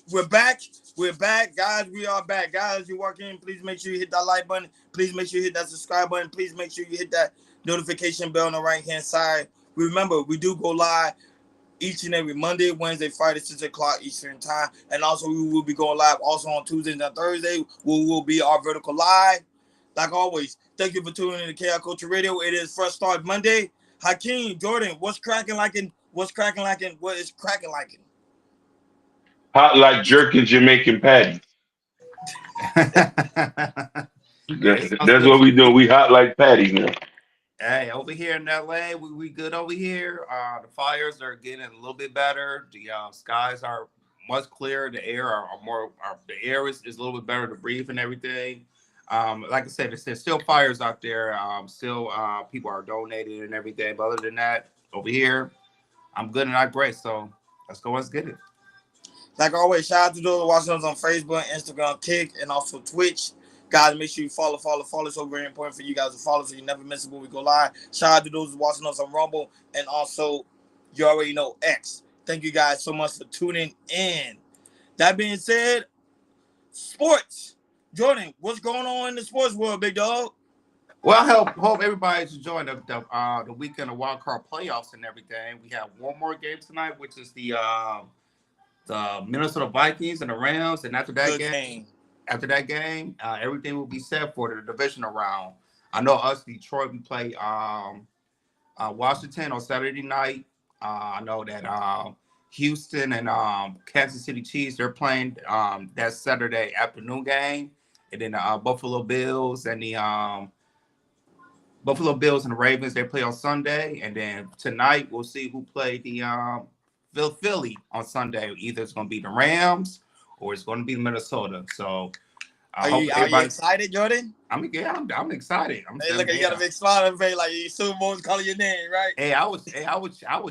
We're back. We're back, guys. We are back, guys. You walk in, please make sure you hit that like button. Please make sure you hit that subscribe button. Please make sure you hit that notification bell on the right hand side. Remember, we do go live each and every Monday, Wednesday, Friday, 6 o'clock Eastern time, and also we will be going live also on Tuesdays and Thursday. We will be our vertical live. Like always, thank you for tuning in to KI Culture Radio. It is Fresh Start Monday. Hakeem, Jordan, what's cracking like in? What's cracking like in? What is cracking like in? Hot like jerky Jamaican patty. Yeah, it sounds That's good. what we doing. We hot like patty now. Hey, over here in LA, we good over here. The fires are getting a little bit better. The skies are much clearer. The air are more. The air is a little bit better to breathe and everything. Like I said, there's still fires out there. Still, people are donating and everything. But other than that, over here, I'm good and not great. So let's go. Let's get it. Like always, shout out to those watching us on Facebook, Instagram, Kick, and also Twitch. Guys, make sure you follow. So very important for you guys to follow so you never miss it when we go live. Shout out to those watching us on Rumble and also you already know X. Thank you guys so much for tuning in. That being said, sports. Jordan, what's going on in the sports world, big dog? Well, I hope everybody's enjoying the weekend of wild card playoffs and everything. We have one more game tonight, which is the Minnesota Vikings and the Rams, and Good game. after that game, everything will be set for the divisional round. I know us, Detroit, we play Washington on Saturday night. I know that Houston and Kansas City Chiefs they're playing that Saturday afternoon game, and then Buffalo Bills and the Ravens they play on Sunday, and then tonight we'll see who play the Philly on Sunday. Either it's going to be the Rams or it's going to be Minnesota. So I hope Are you everybody. excited, Jordan? I'm excited. Hey, look, you got a big smile on your face like you Super Bowl's calling your name, right? I was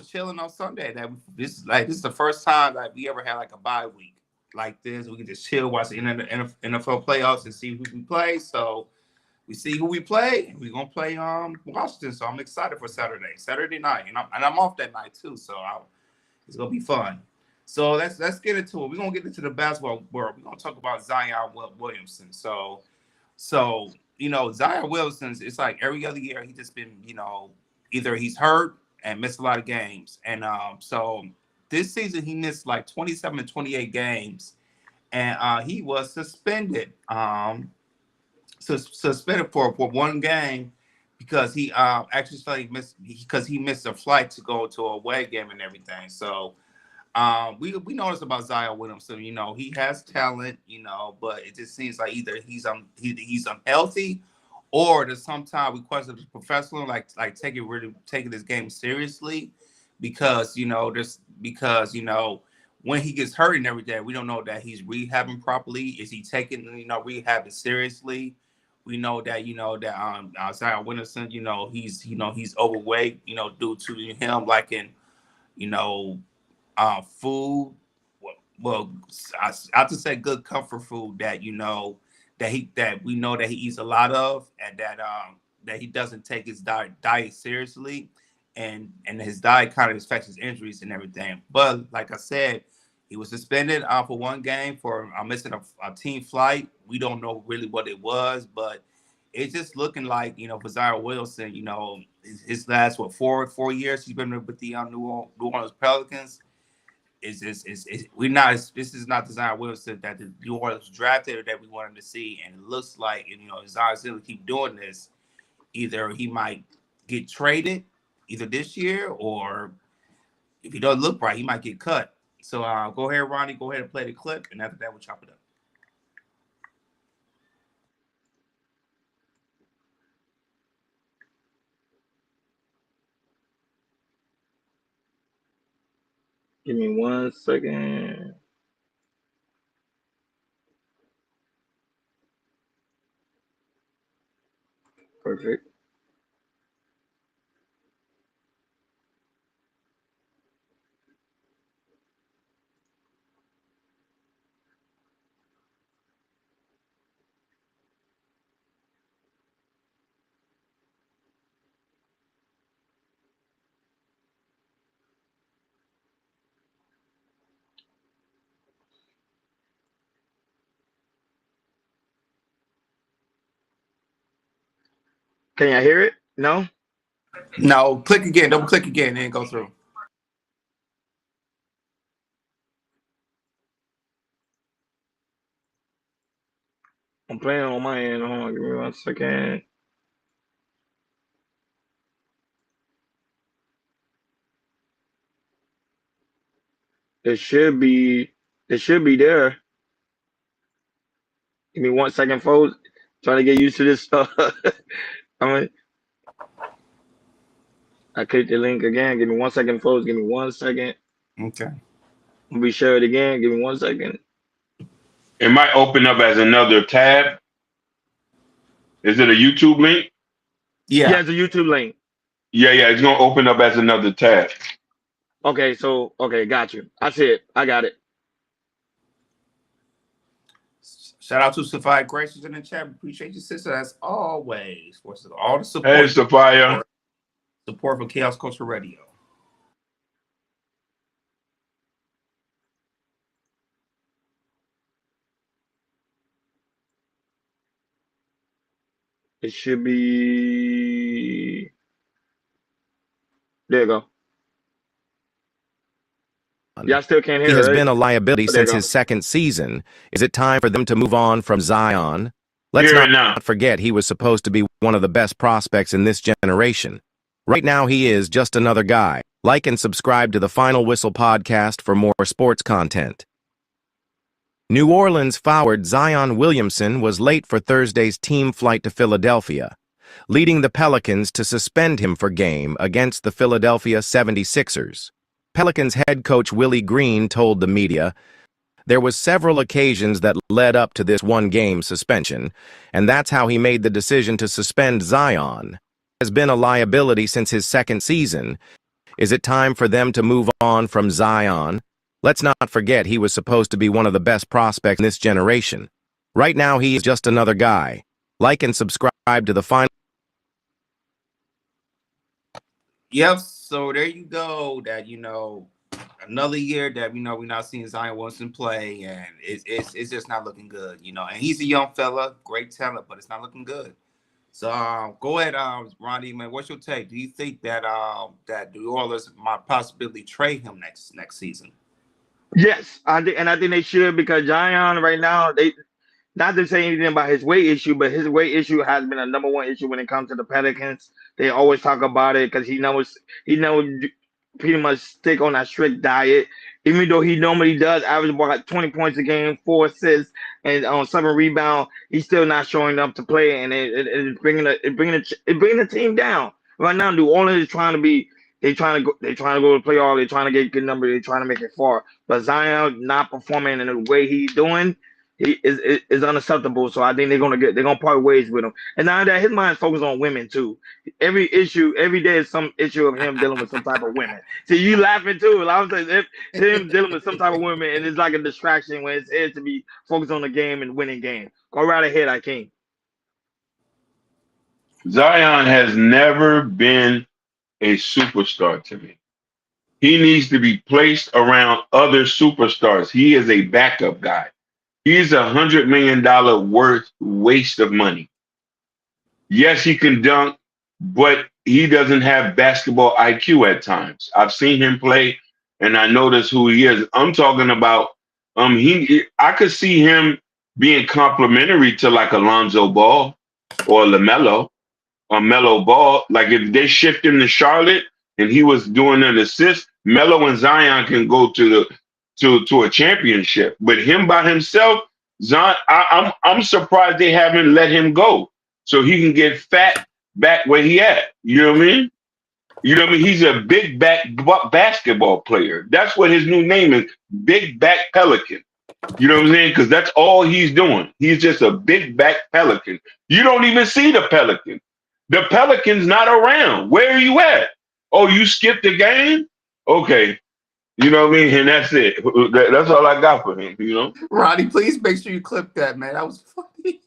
chilling on Sunday. This is the first time like we ever had like a bye week like this. We can just chill, watch the NFL playoffs, and see who we play. So we see who we play. We're gonna play Washington. So I'm excited for Saturday night, and I'm off that night too. So it's gonna be fun. So let's get into it. We're gonna get into the basketball world. We're gonna talk about Zion Williamson. So Zion Wilson's it's like every other year he just been either he's hurt and missed a lot of games, and so this season he missed like 27 to 28 games, and he was suspended suspended for one game because he actually missed because he missed a flight to go to a away game and everything. So we noticed about Zion Williamson. He has talent. But it just seems like either he's unhealthy, or there's sometimes we question the professional like taking this game seriously, because when he gets hurt and everything, we don't know that he's rehabbing properly. Is he taking rehabbing seriously? We know that Zion Williamson, he's overweight, due to him liking you know food. Well, I have to say good comfort food that that we know that he eats a lot of, and that he doesn't take his diet seriously, and his diet kind of affects his injuries and everything. But like I said, he was suspended for one game for missing a team flight. We don't know really what it was, but it's just looking like for Zion Wilson, his last 4 years he's been with the New Orleans Pelicans. We not this is not the Zion Wilson that the New Orleans drafted or that we wanted to see, and it looks like Zion's going to keep doing this. Either he might get traded either this year, or if he doesn't look right, he might get cut. So go ahead, Ronnie. Go ahead and play the clip, and after that, we'll chop it up. Give me 1 second. Perfect. Can you hear it? No? No, click again. Double click again, and then go through. I'm playing on my end. Hold on, give me 1 second. It should be there. Give me 1 second, folks. Trying to get used to this stuff. I clicked the link again. Give me 1 second, folks. Give me 1 second. Okay. We share it again. Give me 1 second. It might open up as another tab. Is it a YouTube link? Yeah, Yeah. it's a YouTube link. Yeah, it's gonna open up as another tab. Okay, got you. I see it. I got it. Shout out to Sophia Gracious in the chat. Appreciate you, sister, as always. For all the Hey, support. Sophia. Support for Chaos Culture Radio. It should be. There you go. Y'all still can't He hear, has right? been a liability There you since go. his second season. Is it time for them to move on from Zion? Let's Hear it not now. forget he was supposed to be one of the best prospects in this generation. Right now, he is just another guy. Like and subscribe to the Final Whistle podcast for more sports content. New Orleans forward Zion Williamson was late for Thursday's team flight to Philadelphia, leading the Pelicans to suspend him for game against the Philadelphia 76ers. Pelicans head coach Willie Green told the media, "There was several occasions that led up to this one-game suspension, and that's how he made the decision to suspend Zion. He has been a liability since his second season. Is it time for them to move on from Zion? Let's not forget he was supposed to be one of the best prospects in this generation. Right now, he is just another guy. Like and subscribe to the Final..." Yep. So there you go. That another year that we're not seeing Zion Wilson play, and it's just not looking good. And he's a young fella, great talent, but it's not looking good. So go ahead, Ronnie, man. What's your take? Do you think that that New Orleans might possibly trade him next season? Yes, I think they should, because Zion right now, they not to say anything about his weight issue, but his weight issue has been a number one issue when it comes to the Pelicans. They always talk about it because he knows pretty much stick on that strict diet. Even though he normally does average about 20 points a game, 4 assists, and on 7 rebounds, he's still not showing up to play, and it's bringing the team down. Right now, New Orleans is trying to be. They're trying to go to the playoff. They're trying to get good numbers. They're trying to make it far. But Zion not performing in the way he's doing, he is unacceptable. So I think they're gonna part ways with him. And now that his mind's focused on women too. Every day is some issue of him dealing with some type of women. See, you laughing too. I was like, if him dealing with some type of women, and it's like a distraction when it's here to be focused on the game and winning game. Go right ahead, Akeem. Zion has never been a superstar to me. He needs to be placed around other superstars. He is a backup guy. He's $100 million worth waste of money. Yes, he can dunk, but he doesn't have basketball IQ at times. I've seen him play, and I notice who he is. I'm talking about I could see him being complimentary to like Alonzo Ball or LaMelo or Melo Ball. Like if they shift him to Charlotte and he was doing an assist, Melo and Zion can go to a championship. But him by himself, Zion, I'm surprised they haven't let him go so he can get fat back where he at. You know what I mean? You know what I mean? He's a big back basketball player. That's what his new name is, Big Back Pelican. You know what I'm saying? Because that's all he's doing. He's just a big back Pelican. You don't even see the Pelican. The Pelican's not around. Where are you at? Oh, you skipped the game? Okay. You know what I mean? And that's it. That's all I got for him, you know? Ronnie, please make sure you clip that, man. That was funny.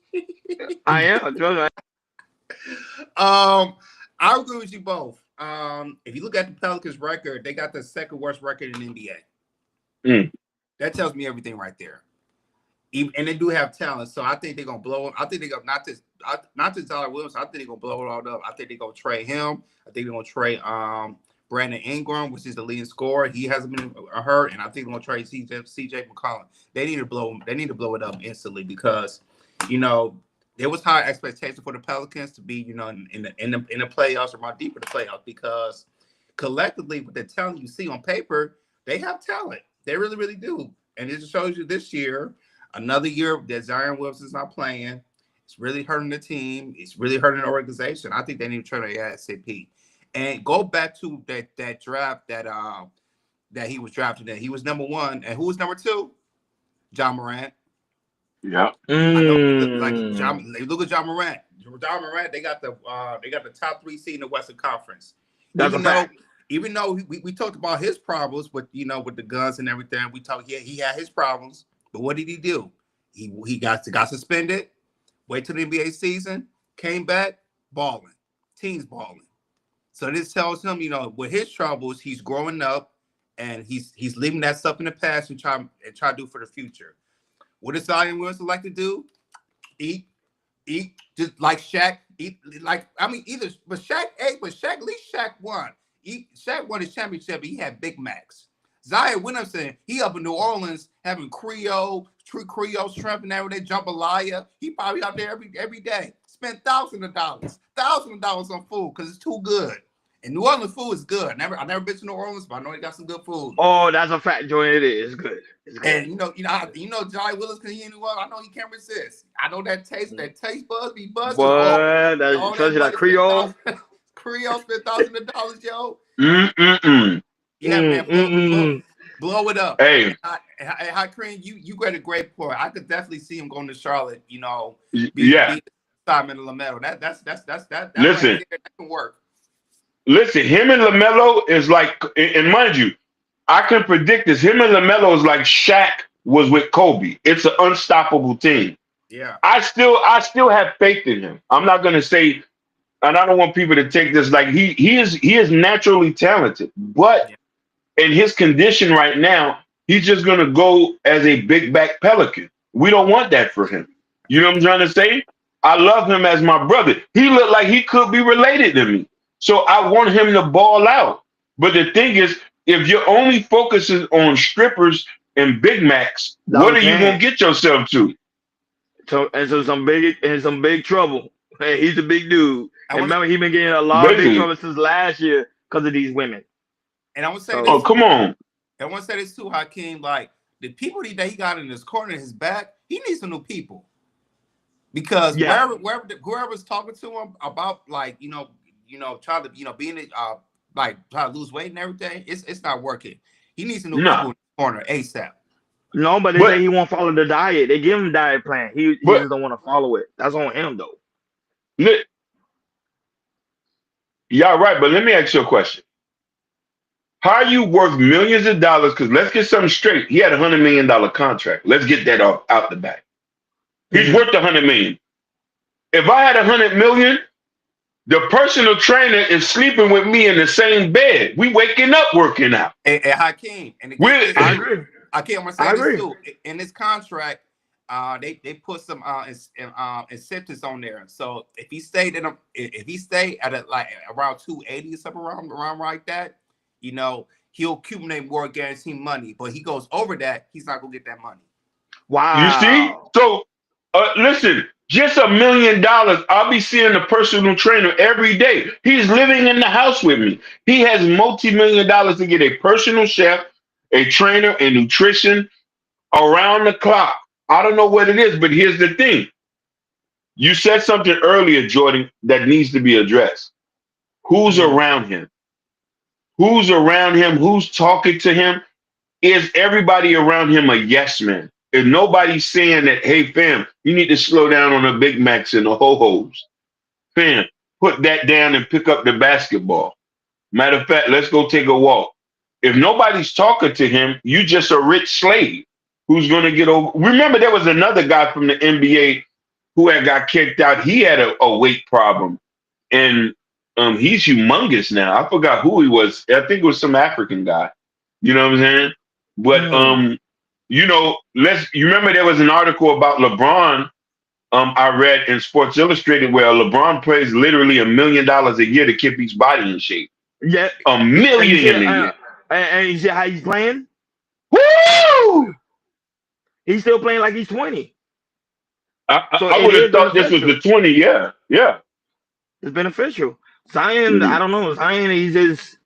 I am. I agree with you both. If you look at the Pelicans record, they got the second worst record in the NBA. Mm. That tells me everything right there. And they do have talent, so I think they're gonna blow him. I think they're gonna not just Tyler Williams. I think they're gonna blow it all up. I think they're gonna trade him. I think they're gonna trade Brandon Ingram, which is the leading scorer. He hasn't been hurt, and I think they're gonna trade CJ McCollum. They need to blow him. They need to blow it up instantly because, there was high expectation for the Pelicans to be, in the playoffs or more deep in the playoffs because collectively with the talent you see on paper, they have talent. They really, really do, and it just shows you this year. Another year that Zion Wilson's not playing. It's really hurting the team. It's really hurting the organization. I think they need to turn their ASAP. And go back to that draft that he was drafted in. He was number one. And who was number two? John Morant. Yeah. I know like John, look at John Morant. John Morant, they got the top 3 seed in the Western Conference. That's a fact. Even though we talked about his problems with with the guns and everything, we talked he had his problems. But what did he do? He got suspended, wait till the NBA season, came back, balling. Team's balling. So this tells him, with his troubles, he's growing up and he's leaving that stuff in the past and try to do for the future. What does Zion Williamson like to do? Eat, just like Shaq. Shaq at least Shaq won. Shaq won his championship, but he had Big Macs. Zion Williamson, he up in New Orleans having Creole shrimp and everything, jambalaya. He probably out there every day. Spent thousands of dollars on food because it's too good. And New Orleans food is good. I never been to New Orleans, but I know they got some good food. Oh, that's a fact, Joey. It is. It's good. It's good. And Johnny Willis, because he in New Orleans, I know he can't resist. I know that taste buds be buzzing. Boy, especially that Creole. Creole spent thousands of dollars, yo. Yeah, man, blow it up. Hey, High Cream, you got a great point. I could definitely see him going to Charlotte. Be Simon LaMelo. That's listen, right that can work. Listen, him and LaMelo is like, and mind you, I can predict this. Him and LaMelo is like Shaq was with Kobe. It's an unstoppable team. Yeah, I still have faith in him. I'm not gonna say, and I don't want people to take this like he is naturally talented, but in his condition right now, he's just gonna go as a big back Pelican. We don't want that for him. You know what I'm trying to say? I love him as my brother. He looked like he could be related to me. So I want him to ball out. But the thing is, if you're only focusing on strippers and Big Macs, what are you gonna get yourself to? So some big trouble. Hey, he's a big dude. And remember, he's been getting a lot of big trouble since last year because of these women. And I want to say, oh, come on. I want to say this too, Hakeem. Like the people that he got in his corner, his back, he needs some new people. Because whoever's talking to him about trying to being trying to lose weight and everything, it's not working. He needs some new people in the corner ASAP. No, but they say he won't follow the diet. They give him a diet plan. He just don't want to follow it. That's on him though. Y'all right, but let me ask you a question. How are you worth millions of dollars? Because let's get something straight. He had $100 million contract. Let's get that out the back. He's worth $100 million. If I had $100 million, the personal trainer is sleeping with me in the same bed. We waking up working out. And Hakeem, I agree. Hakeem, I'm gonna say this too. In this contract, they put some incentives on there. So if he stayed at around 280 or something around like that, he'll accumulate more guaranteed money. But he goes over that, he's not gonna get that money. Wow. You see? So listen, just $1 million. I'll be seeing the personal trainer every day. He's living in the house with me. He has multi-million dollars to get a personal chef, a trainer, and nutrition around the clock. I don't know what it is, but here's the thing. You said something earlier, Jordan, that needs to be addressed. Who's around him? Who's around him? Who's talking to him? Is everybody around him a yes man? If nobody's saying that, hey, fam, you need to slow down on the Big Macs and the ho-hos. Fam, put that down and pick up the basketball. Matter of fact, let's go take a walk. If nobody's talking to him, you just a rich slave who's going to get over. Remember, there was another guy from the NBA who had got kicked out. He had a weight problem. And he's humongous now. I forgot who he was. I think it was some African guy. You know what I'm saying? But You remember there was an article about LeBron. I read in Sports Illustrated where LeBron plays literally $1 million a year to keep his body in shape. Yeah, $1 and million a year. you see how he's playing? Woo! He's still playing like he's 20. So I it would have is thought this was beneficial. the 20. Yeah, yeah. It's beneficial. Zion, I Mhm. don't know. Zion, he's just,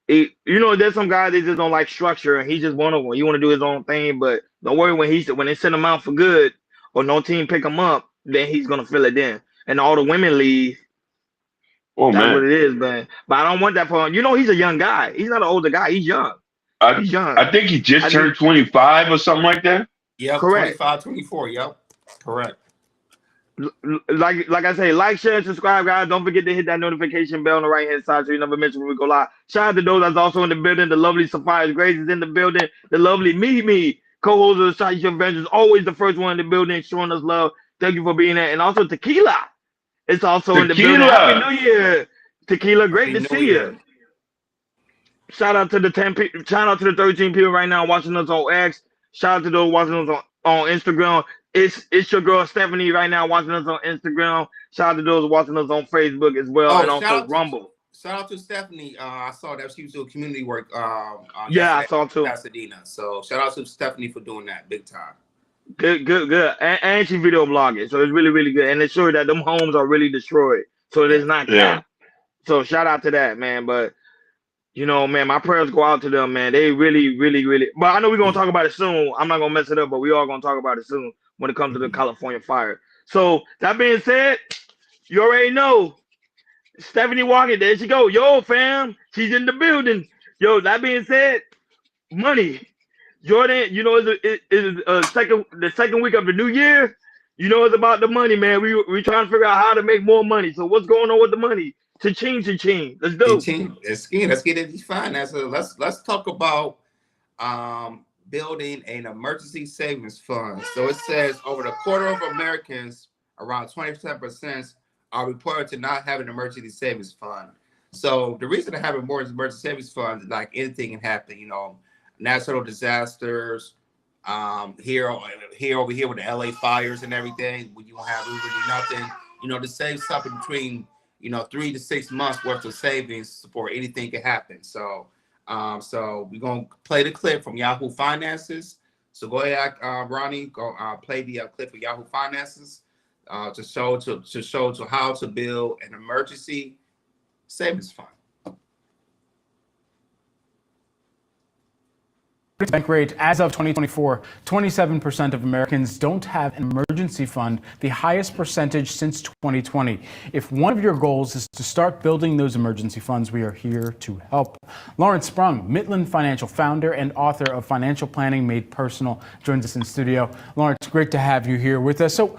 there's some guys they just don't like structure, and he's just one of them. You want to do his own thing, but don't worry when they send him out for good or no team pick him up, then he's gonna fill it in. And all the women leave. Oh That's what man, it is, man. But I don't want that for him. He's a young guy. He's not an older guy. He's young. I He's young. I think he just I just turned 25 or something like that. Yep, correct. 25, 24. Yep, correct. Like I say, like, share, and subscribe, guys. Don't forget to hit that notification bell on the right hand side so you never miss when we go live. Shout out to those that's also in the building. The lovely Sapphire Grace is in the building. The lovely Me, co-host of the Shot Your Avengers, always the first one in the building, showing us love. Thank you for being there. And also Tequila. It's also in the building. Happy Tequila. New Year, Tequila. Great Happy to New see Year. you. Shout out to the 10 people. Shout out to the 13 people right now watching us on X. Shout out to those watching us on Instagram. It's your girl Stephanie right now watching us on Instagram. Shout out to those watching us on Facebook as well, Oh, and also Rumble. shout out to Stephanie. I saw that she was doing community work. Yeah, I Yesterday saw too. in Pasadena. So shout out to Stephanie for doing that big time. Good. And she video blogging, so it's really, really good. And it showed that them homes are really destroyed, so it Yeah. is not Yeah. cap. So shout out to that, man. But man, my prayers go out to them, man. They really, really, really. But I know we're gonna talk about it soon. I'm not gonna mess it up, but we are gonna talk about it soon when it comes to the California fire. So that being said, you already know Stephanie Walker. There she go. Yo, fam, she's in the building. Yo, that being said, money. Jordan, it's the second week of the new year. It's about the money, man. We trying to figure out how to make more money. So what's going on with the money? Cha-ching. Let's do. Let's get into these finances. Let's talk about building an emergency savings fund. So it says over the quarter of Americans, around 27% are reported to not have an emergency savings fund. So the reason to have a more emergency savings fund is like anything can happen, natural disasters, here over here with the LA fires and everything, when you don't have really nothing, to save something between 3 to 6 months worth of savings for anything can happen. So we're gonna play the clip from Yahoo Finances. So go ahead, Ronnie, go play the clip of Yahoo Finances to show how to build an emergency savings fund. Bank rate as of 2024, 27% of Americans don't have an emergency fund, the highest percentage since 2020. If one of your goals is to start building those emergency funds, we are here to help. Lawrence Sprung, Midland Financial founder and author of Financial Planning Made Personal, joins us in studio. Lawrence, great to have you here with us. So,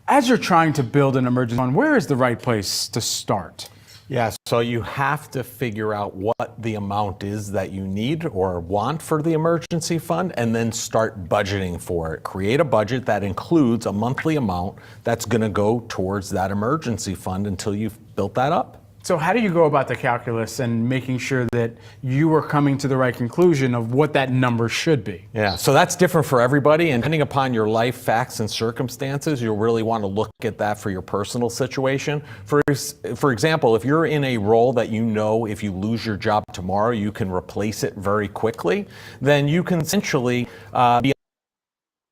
as you're trying to build an emergency fund, where is the right place to start? Yeah, so you have to figure out what the amount is that you need or want for the emergency fund and then start budgeting for it. Create a budget that includes a monthly amount that's going to go towards that emergency fund until you've built that up. So how do you go about the calculus and making sure that you are coming to the right conclusion of what that number should be? Yeah, so that's different for everybody, and depending upon your life facts and circumstances, you'll really want to look at that for your personal situation. For example, if you're in a role that if you lose your job tomorrow, you can replace it very quickly, then you can essentially be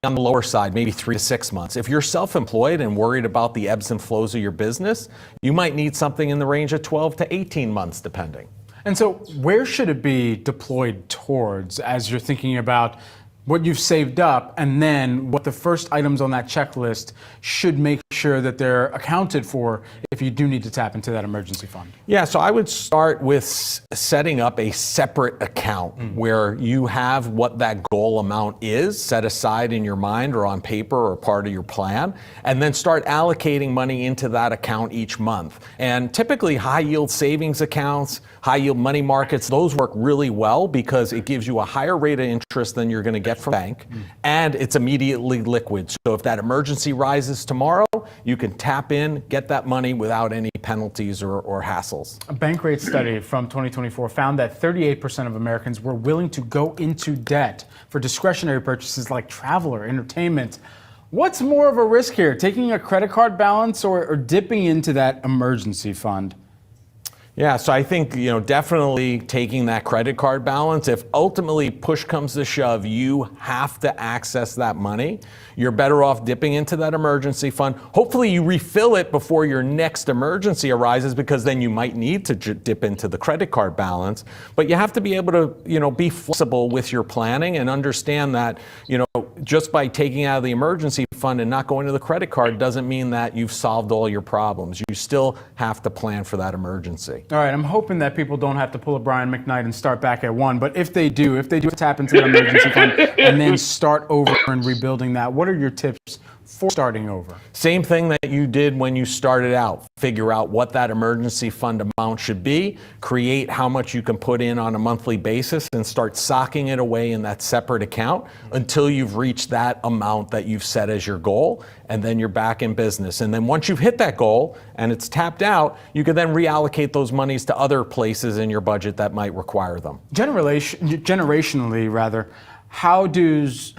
on the lower side, maybe 3 to 6 months. If you're self-employed and worried about the ebbs and flows of your business, you might need something in the range of 12 to 18 months, depending. And so where should it be deployed towards as you're thinking about what you've saved up and then what the first items on that checklist should make sure that they're accounted for if you do need to tap into that emergency fund? Yeah, so I would start with setting up a separate account where you have what that goal amount is set aside in your mind or on paper or part of your plan, and then start allocating money into that account each month. And typically high yield savings accounts, high yield money markets, those work really well because it gives you a higher rate of interest than you're going to get get from the bank, and it's immediately liquid. So if that emergency rises tomorrow, you can tap in, get that money without any penalties or hassles. A Bankrate study from 2024 found that 38% of Americans were willing to go into debt for discretionary purchases like travel or entertainment. What's more of a risk here, taking a credit card balance or dipping into that emergency fund? Yeah, so I think, definitely taking that credit card balance. If ultimately push comes to shove, you have to access that money, you're better off dipping into that emergency fund. Hopefully you refill it before your next emergency arises, because then you might need to dip into the credit card balance. But you have to be able to, be flexible with your planning and understand that, just by taking out of the emergency fund and not going to the credit card doesn't mean that you've solved all your problems. You still have to plan for that emergency. All right, I'm hoping that people don't have to pull a Brian McKnight and start back at one. But if they do tap into the emergency fund and then start over and rebuilding that, what are your tips for starting over? Same thing that you did when you started out. Figure out what that emergency fund amount should be, create how much you can put in on a monthly basis, and start socking it away in that separate account until you've reached that amount that you've set as your goal, and then you're back in business. And then once you've hit that goal and it's tapped out, you can then reallocate those monies to other places in your budget that might require them. Generationally, rather, how does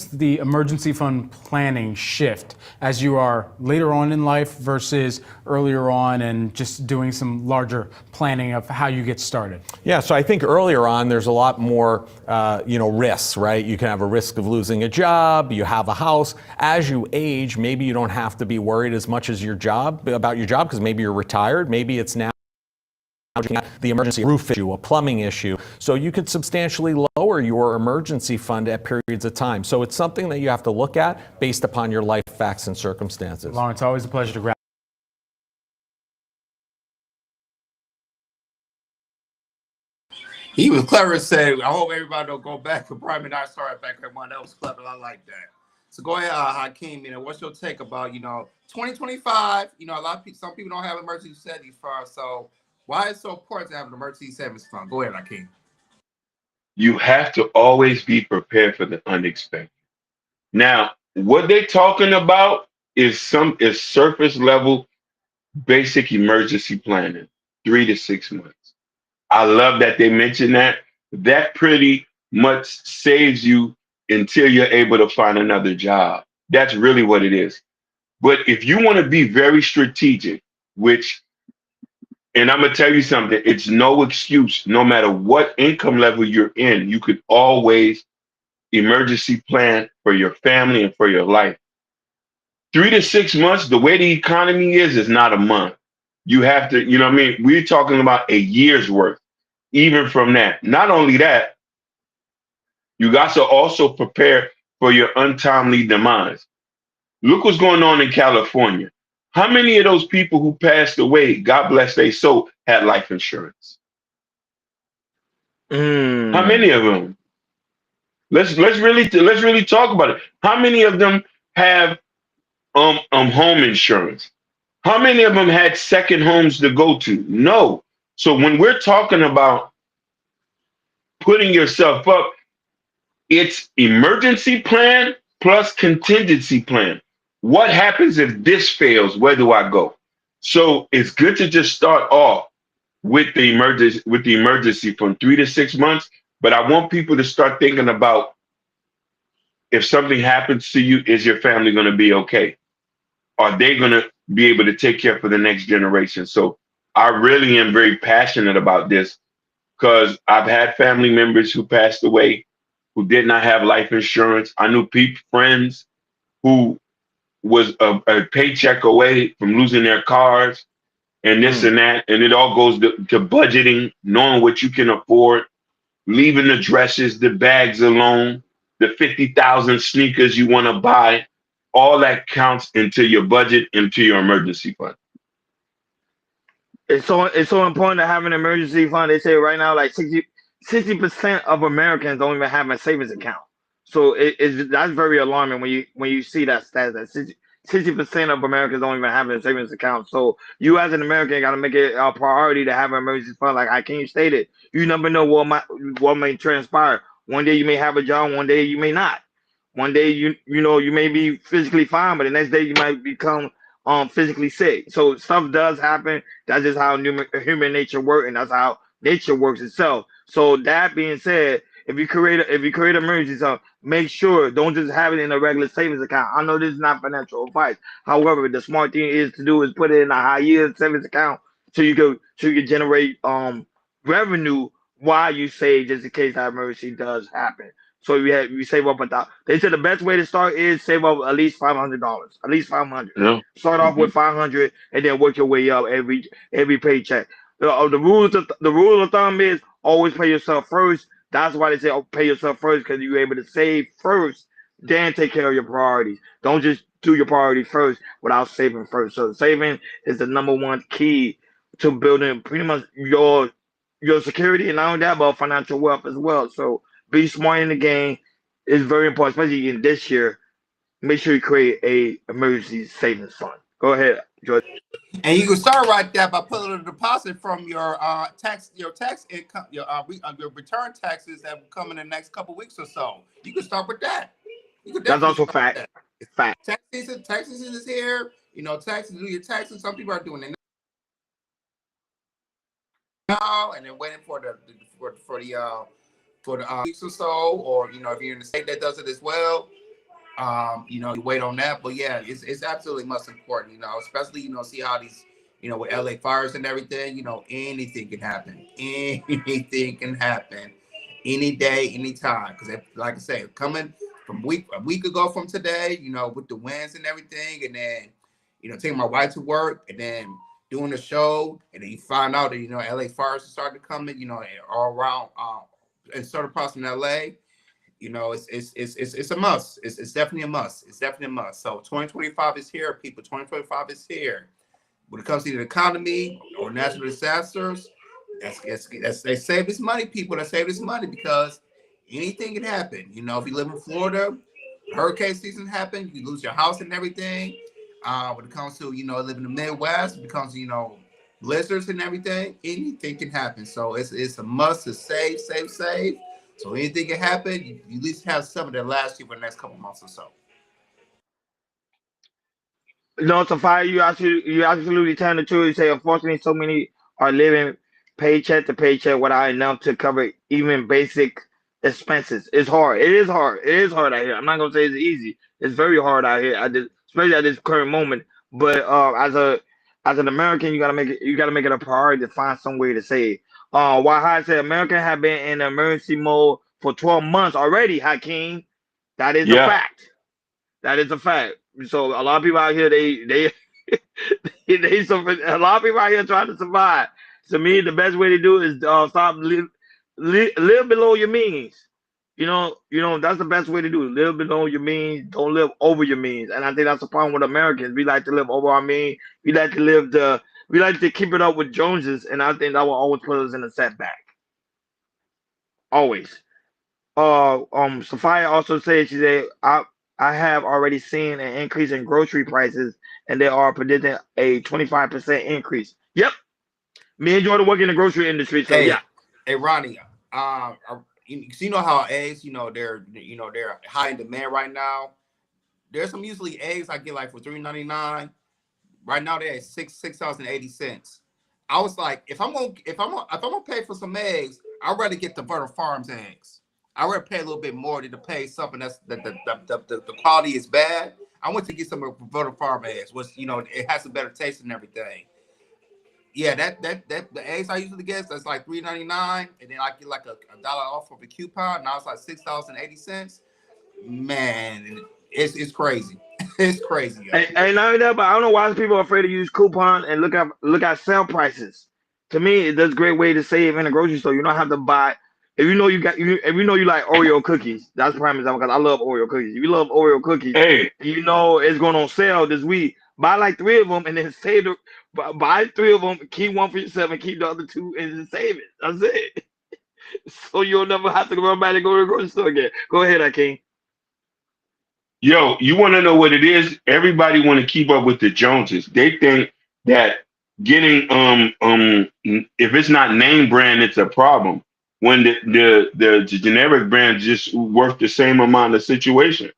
the emergency fund planning shift as you are later on in life versus earlier on, and just doing some larger planning of how you get started? Yeah, so I think earlier on there's a lot more risks, right? You can have a risk of losing a job, you have a house. As you age, maybe you don't have to be worried as much as about your job, because maybe you're retired, maybe it's now the emergency roof issue, a plumbing issue. So you could substantially lower your emergency fund at periods of time. So it's something that you have to look at based upon your life facts and circumstances. Lawrence, always a pleasure to grab. He was clever to say, I hope everybody don't go back to Brian McKnight start back at one. That was clever. I like that. So go ahead, Hakeem. What's your take about 2025? A lot of people, some people don't have emergency savings funds. So why is it so important to have an emergency savings fund? Go ahead, Hakeem. You have to always be prepared for the unexpected. Now, what they're talking about is surface level basic emergency planning, 3 to 6 months. I love that they mentioned that. That pretty much saves you until you're able to find another job. That's really what it is. But if you want to be very strategic, and I'm going to tell you something, it's no excuse. No matter what income level you're in, you could always emergency plan for your family and for your life. 3 to 6 months, the way the economy is not a month. You have to, we're talking about a year's worth. Even from that, not only that, you got to also prepare for your untimely demise. Look what's going on in California. How many of those people who passed away, God bless their soul, had life insurance? How many of them? Let's really talk about it. How many of them have home insurance? How many of them had second homes to go to? No. So when we're talking about putting yourself up, it's emergency plan plus contingency plan. What happens if this fails? Where do I go? So it's good to just start off with the emergency from 3 to 6 months. But I want people to start thinking about, if something happens to you, is your family going to be okay? Are they going to be able to take care for the next generation? So I really am very passionate about this, because I've had family members who passed away who did not have life insurance. I knew friends who was a paycheck away from losing their cars and this and that. And it all goes to budgeting, knowing what you can afford, leaving the dresses, the bags alone, the 50,000 sneakers you want to buy. All that counts into your budget, into your emergency fund. It's so important to have an emergency fund. They say right now, like 60% of Americans don't even have a savings account. So that's very alarming when you see that stat, that 60% of Americans don't even have a savings account. So you as an American got to make it a priority to have an emergency fund. Like Hakeem stated, you never know what may transpire. One day you may have a job, one day you may not. One day you may be physically fine, but the next day you might become physically sick. So stuff does happen. That's just how human nature works, and that's how nature works itself. So that being said, if you create an emergency fund, make sure don't just have it in a regular savings account. I know this is not financial advice. However, the smart thing is to do is put it in a high yield savings account so you can generate revenue while you save just in case that emergency does happen. So you save up They said the best way to start is save up at least $500. At least 500. Yeah. Start off with 500 and then work your way up every paycheck. The rule of thumb is always pay yourself first. That's why they say pay yourself first because you're able to save first, then take care of your priorities. Don't just do your priorities first without saving first. So saving is the number one key to building pretty much your security and not only that, but financial wealth as well. So be smart in the game is very important, especially in this year. Make sure you create a emergency savings fund. Go ahead, George. And you can start right there by putting a deposit from your tax income, your return taxes that will come in the next couple weeks or so. You can start with that. You can That's definitely also start fact. with that. It's fact. Tax season is here. Taxes, do your taxes. Some people are doing it now, and they're waiting for the weeks or so, or if you're in the state that does it as well, you wait on that. But yeah, it's absolutely most important, especially see how these, with LA fires and everything, anything can happen. Anything can happen any day, anytime. Because like I say, coming from a week ago from today, with the winds and everything, and then taking my wife to work, and then doing the show, and then you find out that LA fires started coming, all around in certain parts in LA. It's a must. It's definitely a must. It's definitely a must. So 2025 is here, people. 2025 is here. When it comes to the economy or natural disasters, they save this money, people. That save this money because anything can happen. If you live in Florida, hurricane season happen, you lose your house and everything. When it comes to living in the Midwest, when it comes to blizzards and everything, anything can happen. So it's a must to save. So anything can happen. You at least have something that lasts you for the next couple months or so. No, Safari, you absolutely telling the truth. You say, unfortunately, so many are living paycheck to paycheck without enough to cover even basic expenses. It's hard. It is hard. It is hard out here. I'm not gonna say it's easy. It's very hard out here. Especially at this current moment. But as an American, you gotta make it a priority to find some way to save. While I said America have been in emergency mode for 12 months already, Hakeem. That is a Yeah. fact. That is a fact. So a lot of people out here, they a lot of people out here trying to survive. To me, the best way to do it is stop live below your means. That's the best way to do it. Live below your means. Don't live over your means. And I think that's the problem with Americans. We like to live over our means. We like to keep it up with Joneses, and I think that will always put us in a setback. Always. Sophia also said I have already seen an increase in grocery prices, and they are predicting a 25% increase. Yep, me and Jordan work in the grocery industry, so yeah. Hey, Ronnie, you know how eggs, they're high in demand right now. There's some usually eggs I get like for $3.99. Right now they're at $6.80. I was like, if I'm gonna pay for some eggs, I'd rather get the Vernon Farms eggs. I'd rather pay a little bit more than to pay something that's the quality is bad. I went to get some Vernon Farm eggs, which it has a better taste and everything. Yeah, that the eggs I usually get, that's like $3.99, and then I get like a dollar off of a coupon. Now it's like $6.80. Man, it's crazy. It's crazy. And not only that, but I don't know why people are afraid to use coupon and look at sale prices. To me, that's a great way to save in a grocery store. You don't have to buy. If you know you like Oreo cookies, that's prime example because I love Oreo cookies. If you love Oreo cookies, Hey, it's going on sale this week. Buy like 3 of them and then buy 3 of them. Keep one for yourself and keep the other 2 and then save it. That's it. So you'll never have to run back and go to the grocery store again. Go ahead, Akeem. yo, you want to know what it is? Everybody want to keep up with the Joneses. They think that getting if it's not name brand, it's a problem. when the generic brand just worth the same amount of situation.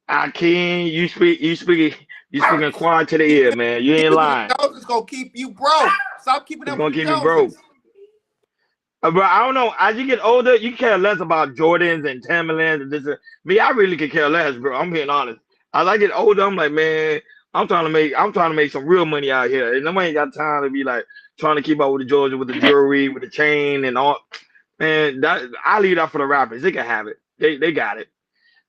Akeem, you speaking quiet to the ear, man. You ain't Keeping them lying. Joneses gonna keep you broke. Stop keeping It's up with gonna the keep me broke. Joneses. But I don't know. As you get older, you care less about Jordans and Timberlands and this. Me, I really could care less, bro. I'm being honest. As I get older, I'm like, man, I'm trying to make some real money out here, and nobody ain't got time to be like trying to keep up with the Georgia, with the jewelry, with the chain, and all. Man, that I leave that for the rappers. They can have it. They got it.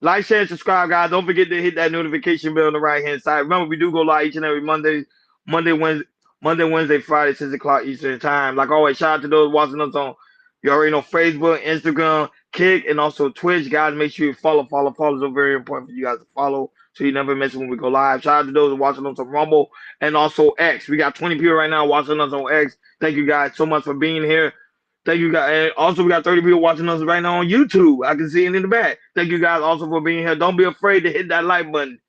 Like, share, and subscribe, guys. Don't forget to hit that notification bell on the right hand side. Remember, we do go live each and every Monday, Wednesday, Friday, 6 o'clock Eastern time. Like always, shout out to those watching us on, you already know, Facebook, Instagram, Kick, and also Twitch. Guys, make sure you follow. Follow is very important for you guys to follow, so you never miss it when we go live. Shout out to those watching us on Rumble and also X. We got 20 people right now watching us on X. Thank you guys so much for being here. Thank you guys. And also, we got 30 people watching us right now on YouTube. I can see it in the back. Thank you guys also for being here. Don't be afraid to hit that like button.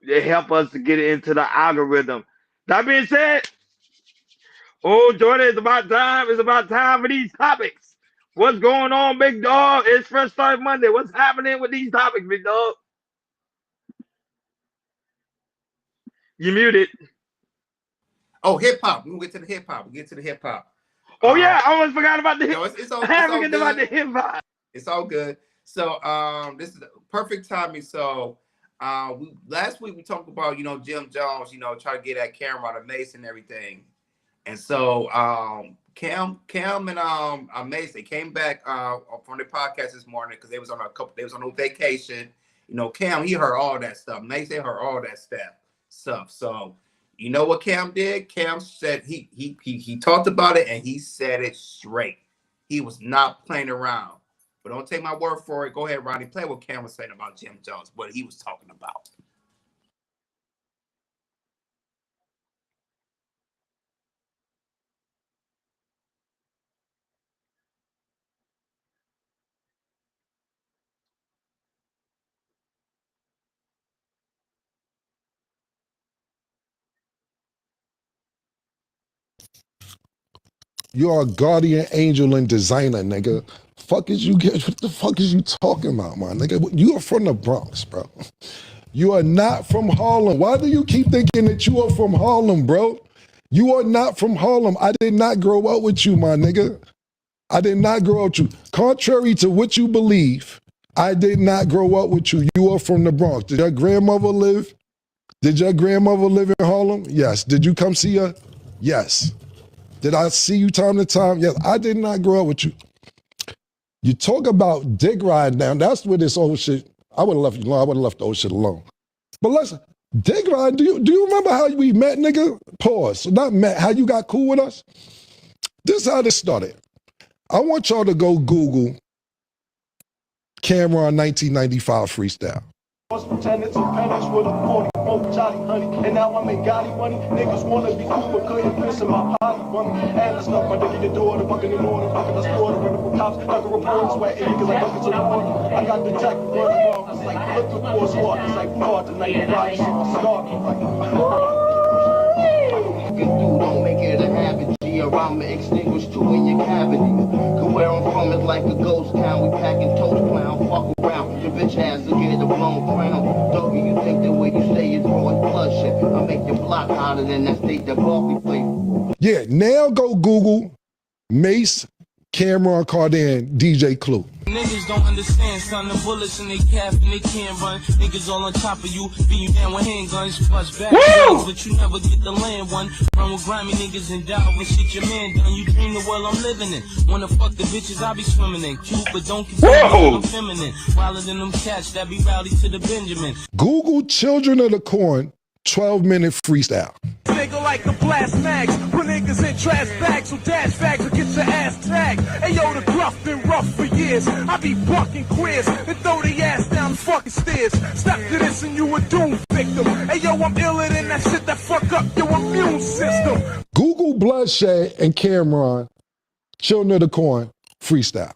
It help us to get into the algorithm. That being said, oh, Jordan, it's about time. It's about time for these topics. What's going on, big dog? It's Fresh Start Monday. What's happening with these topics, big dog? You muted. Oh, hip hop. We gonna get to the hip hop. Oh, yeah. I almost forgot about the hip No, hop. it's all I forget about the hip hop. It's all good. So this is perfect timing. So last week we talked about, Jim Jones, try to get that camera to Mase and everything. And so Cam and Mase, they came back from the podcast this morning because they was on a vacation. Cam, he heard all that stuff. Mase, they heard all that stuff. So you know what Cam did? Cam said he talked about it and he said it straight. He was not playing around. But don't take my word for it. Go ahead, Ronnie. Play what Cam was saying about Jim Jones, what he was talking about. You are a guardian angel and designer, nigga. What the fuck is you talking about, man, nigga? You are from the Bronx, bro. You are not from Harlem. Why do you keep thinking that you are from Harlem, bro? You are not from Harlem. I did not grow up with you, my nigga. I did not grow up with you. Contrary to what you believe, I did not grow up with you. You are from the Bronx. Did your grandmother live in Harlem? Yes. Did you come see her? Yes. Did I see you time to time? Yes. I did not grow up with you. You talk about dick ride now. That's where this old shit, I would have left you alone. I would have left the old shit alone. But listen, dick ride, do you remember how we met, nigga? Pause. Not met, how you got cool with us? This is how this started. I want y'all to go Google Cameron 1995 freestyle. Tenants and pennies with a 44 Johnny honey. And now I'm in Gotti money. Niggas wanna be cool but couldn't piss in my potty money. And I snuck my dick in your door, the bucket in order, bucket the store, running from cops, like a report, sweating niggas like buckets of water. I got the jacket running wrong. It's like looking for a spot. It's like fraud tonight. You ride shit my start. Don't make it a habit, G, or I'ma extinguish two in your cavity. Cause where I'm from is like a ghost town. We packing toast clown, fuck around. Your bitch has to get a blown crown. Doggy, you think the way you say is raw as bloodshed. I make your block hotter than that state that Barkley played. Yeah, now go Google Mase, Cameron Cardan, DJ Clue. Niggas don't understand, son. The bullets in their calf and they can't run. Niggas all on top of you, beat you down with handguns. Bust back, but you never get the land one. Run with grimy niggas and die with shit your man done. You dream the world I'm living in. Wanna fuck the bitches I be swimming in. Cute, but don't consider me feminine. Wilder than them cats that be rowdy to the Benjamin. Google Children of the Corn 12-minute freestyle. Nigga like a blast mags, put niggas in trash bags, so dash bags will get your ass tagged. Hey yo, the gruff been rough for years. I be bucking queers and throw the ass down the fucking stairs. Step to this and you a doom victim. Hey yo, I'm iller than that shit that fuck up your immune system. Google Bloodshed and Cameron, Children of the Corn freestyle.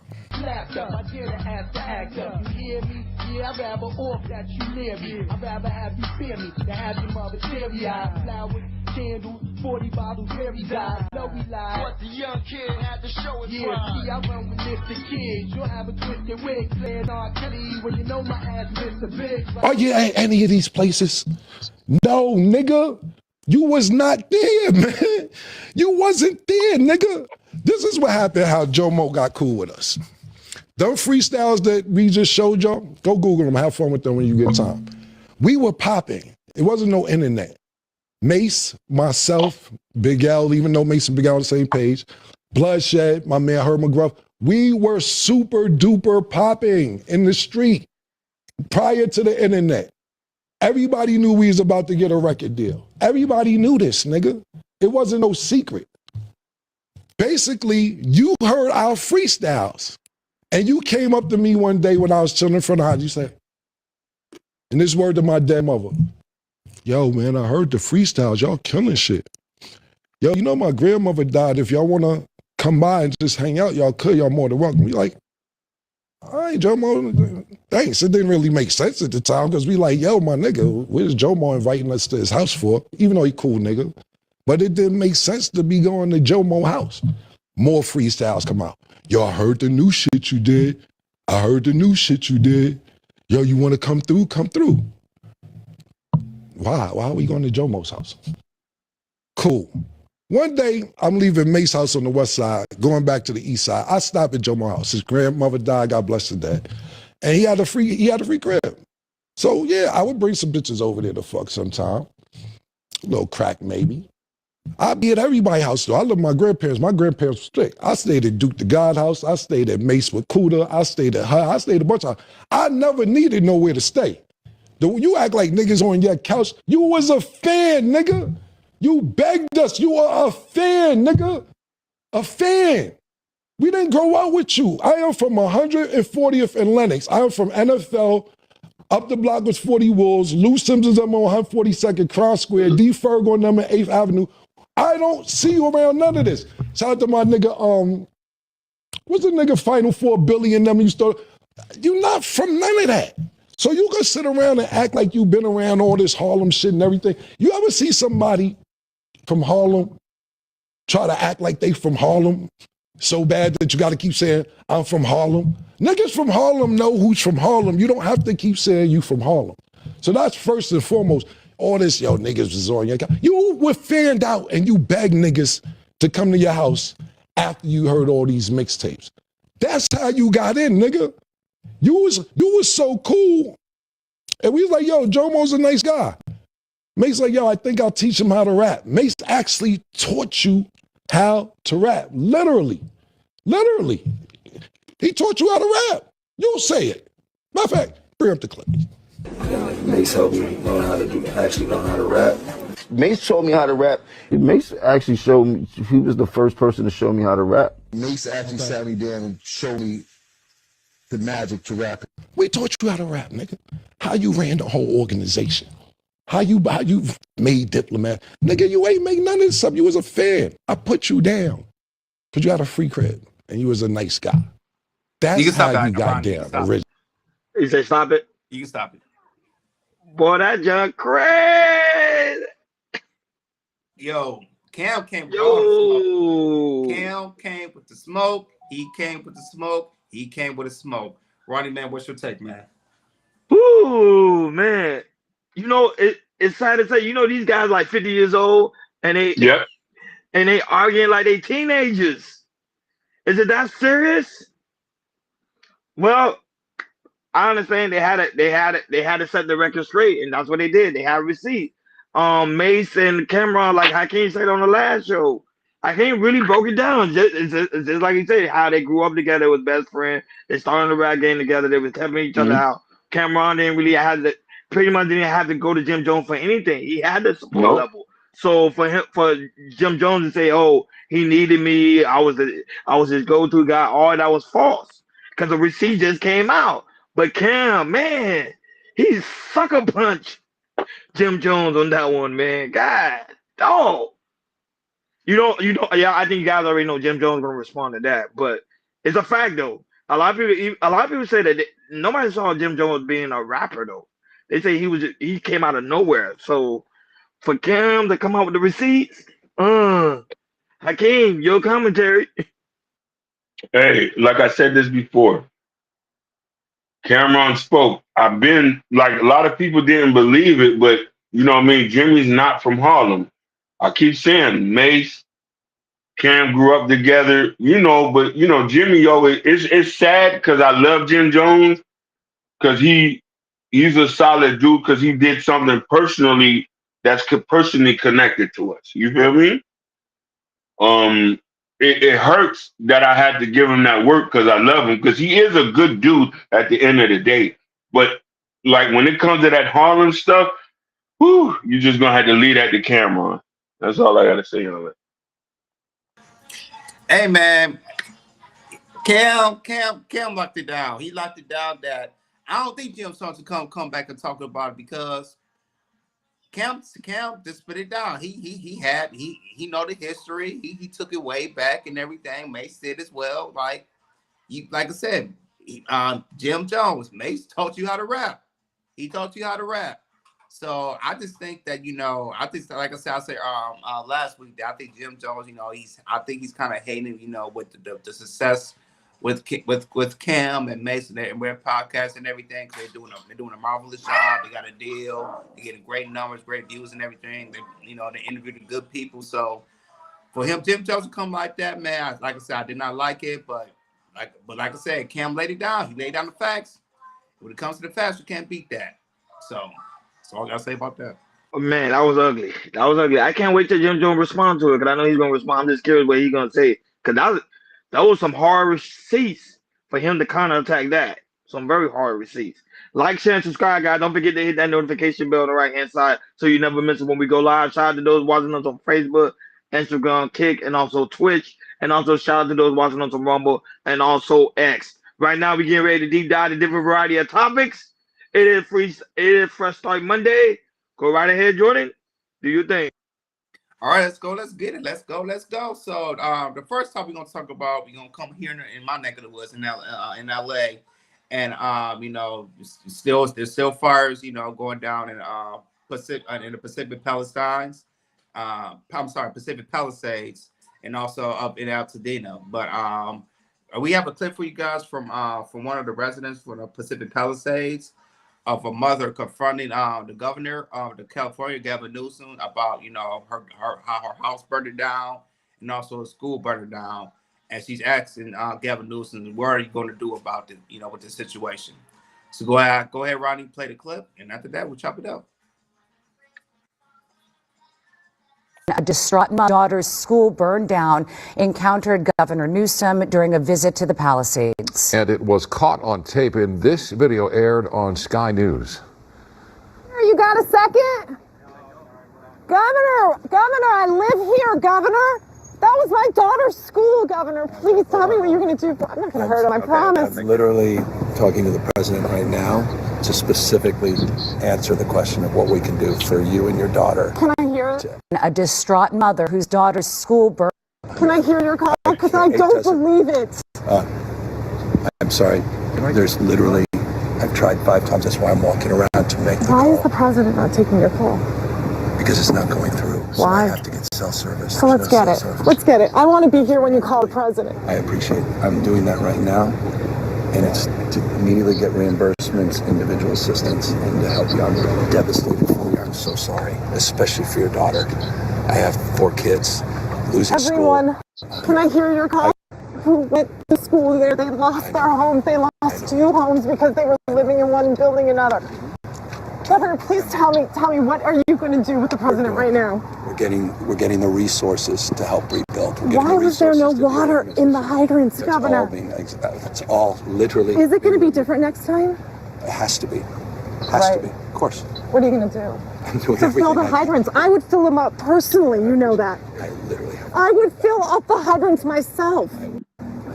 I'd rather off that you near me. I'd rather have you fear me. To have your mother teary-eyed. Flowers, candles, 40 bottles, very died. No, we lied. But the young kid had to show his pride. See, I run with Mr. Kids. You'll have a twisted wig playing R. Kelly when you know my ass Mr. Big. Are you at any of these places? No, nigga. You was not there, man. You wasn't there, nigga. This is what happened, how Jomo got cool with us. Them freestyles that we just showed y'all, go Google them, have fun with them when you get time. We were popping. It wasn't no internet. Mase, myself, Big L, even though Mase and Big L on the same page, Bloodshed, my man Herb McGruff, we were super duper popping in the street prior to the internet. Everybody knew we was about to get a record deal. Everybody knew this, nigga. It wasn't no secret. Basically, you heard our freestyles. And you came up to me one day when I was chilling in front of the house. You said, and this word to my dead mother, yo, man, I heard the freestyles. Y'all killing shit. Yo, you know my grandmother died. If y'all want to come by and just hang out, y'all could. Y'all more than welcome. We like, all right, Jomo, thanks. It didn't really make sense at the time because we like, yo, my nigga, where's Jomo inviting us to his house for? Even though he cool nigga. But it didn't make sense to be going to Jomo house. More freestyles come out. Yo, I heard the new shit you did. I heard the new shit you did. Yo, you want to come through? Come through. Why? Why are we going to Jomo's house? Cool. One day, I'm leaving Mace's house on the west side, going back to the east side. I stop at Jomo's house. His grandmother died, God bless her dad. And he had a free crib. So yeah, I would bring some bitches over there to fuck sometime. A little crack maybe. I'd be at everybody's house though. I love my grandparents. My grandparents were strict. I stayed at Duke the God house. I stayed at Mase with Kuda. I stayed at her. I stayed a bunch of. I never needed nowhere to stay. You act like niggas on your couch. You was a fan, nigga. You begged us. You are a fan, nigga. A fan. We didn't grow up with you. I am from 140th and Lenox. I am from NFL. Up the block was 40 Wolves. Lou Simpson's on 142nd Cross Square. D. Ferg on number 8th Avenue. I don't see you around none of this. Shout out to my nigga, what's the nigga Final Four Billy and them used to, you not from none of that. So you can sit around and act like you've been around all this Harlem shit and everything. You ever see somebody from Harlem try to act like they from Harlem so bad that you got to keep saying, I'm from Harlem? Niggas from Harlem know who's from Harlem. You don't have to keep saying you from Harlem. So that's first and foremost. All this, yo, niggas was on your couch. You were fanned out and you begged niggas to come to your house after you heard all these mixtapes. That's how you got in, nigga. You was so cool. And we was like, yo, Jomo's a nice guy. Mace like, yo, I think I'll teach him how to rap. Mace actually taught you how to rap. Literally. Literally. He taught you how to rap. You'll say it. Matter of fact, bring up the clip. Mase helped me learn how to rap. Mase taught me how to rap. Mase actually showed me, he was the first person to show me how to rap. Mase actually sat me down and showed me the magic to rap. We taught you how to rap, nigga. How you ran the whole organization. How you made Diplomat. Nigga, you ain't make none of this stuff. You was a fan. I put you down because you had a free crib and you was a nice guy. That's how you got down originally. He said, stop it. You can stop it. Boy, that junk crazy. Yo, Cam came with all the smoke. Cam came with the smoke. He came with the smoke. He came with the smoke. Ronnie, man, what's your take, man? Ooh, man. You know, it's sad to say, you know, these guys like 50 years old and they arguing like they teenagers. Is it that serious? Well, I understand they had to set the record straight, and that's what they did. They had a receipt. Mase and Cameron, like Hakeem said on the last show, Hakeem really broke it down. It's just like he said, how they grew up together, was best friends. They started the rap game together. They was helping each other out. Cameron didn't have to go to Jim Jones for anything. He had the support level. So for Jim Jones to say, "Oh, he needed me. I was his go-to guy," all that was false because the receipt just came out. But Cam, man, he sucker punched Jim Jones on that one, man. God, dog. You don't. Yeah, I think you guys already know Jim Jones gonna respond to that, but it's a fact though. A lot of people say that nobody saw Jim Jones being a rapper though. They say he came out of nowhere. So for Cam to come out with the receipts, Hakeem, your commentary. Hey, like I said this before, Cameron spoke. I've been like a lot of people didn't believe it, but you know what I mean? Jimmy's not from Harlem. I keep saying Mase, Cam grew up together, you know, but you know, Jimmy always it's sad because I love Jim Jones because he's a solid dude because he did something personally that's personally connected to us. You feel me? Um, it hurts that I had to give him that work because I love him because he is a good dude at the end of the day. But like when it comes to that Harlem stuff, whew, you just gonna have to leave that to Cameron. That's all I gotta say on it. Hey man, Cam locked it down. He locked it down that I don't think Jim Jones will come back and talk about it because Cam just put it down. He know the history. He took it way back and everything. Mace said as well. Like I said, Jim Jones, Mace taught you how to rap. He taught you how to rap. So I just think that I think like I said last week that I think Jim Jones, I think he's kind of hating, with the success with Cam and Mason and their podcast and everything. Cause they're doing a marvelous job. They got a deal. They're getting great numbers, great views, and everything. They interviewing good people. So for Jim Jones to come like that, man, like I said, I did not like it, but like I said, Cam laid it down. He laid down the facts. When it comes to the facts, you can't beat that. So that's all I gotta say about that. Oh, man, that was ugly. That was ugly. I can't wait till Jim Jones respond to it because I know he's gonna respond. I'm just curious what he's gonna say because that was some hard receipts for him to counterattack that. Some very hard receipts. Like, share, and subscribe, guys. Don't forget to hit that notification bell on the right hand side so you never miss it when we go live. Shout out to those watching us on Facebook, Instagram, Kick, and also Twitch. And also shout out to those watching us on Rumble and also X. Right now, we're getting ready to deep dive a different variety of topics. It is Fresh Start Monday. Go right ahead, Jordan. Do your thing. All right, let's go. Let's get it. Let's go. So the first topic we're gonna talk about, we're gonna come here in my neck of the woods in LA, and there's still fires, going down in the Pacific Palisades. Pacific Palisades, and also up in Altadena. But we have a clip for you guys from one of the residents from the Pacific Palisades of a mother confronting the governor of the California, Gavin Newsom, about how her house burned down and also a school burned down, and she's asking Gavin Newsom, what are you going to do about it, with this situation? So go ahead, Ronnie, play the clip, and after that we'll chop it up. A distraught daughter's school burned down encountered Governor Newsom during a visit to the Palisades. And it was caught on tape, and this video aired on Sky News. You got a second? Governor, I live here, Governor. That was my daughter's school, Governor. Please tell me what you're going to do. I'm not going to hurt him, I promise. I'm literally talking to the president right now to specifically answer the question of what we can do for you and your daughter. Can I hear it? A distraught mother whose daughter's school burned. Can I hear your call? Because I don't believe it. I'm sorry. There's literally, I've tried 5 times. That's why I'm walking around to make the Why call. is the president not taking your call? Because it's not going through. So Why? I have to get cell service. So let's get it. Let's get it. I want to be here when you call the president. I appreciate it. I'm doing that right now. And it's to immediately get reimbursements, individual assistance, and to help you. I'm devastated for you. I'm so sorry, especially for your daughter. I have 4 kids, losing Everyone, school. Can I hear your call? Who went to school there? They lost their homes. They lost 2 homes because they were living in one building another. Governor, please tell me, what are you going to do with the president right now? We're getting the resources to help rebuild. Why was there no water in the hydrants, Governor? It's all literally. Is it going to be different next time? It has to be. Has to be. Of course. What are you going to do? I'm doing To everything. fill the hydrants. I would fill them up personally. You know that. I literally have. I would fill up the hydrants myself.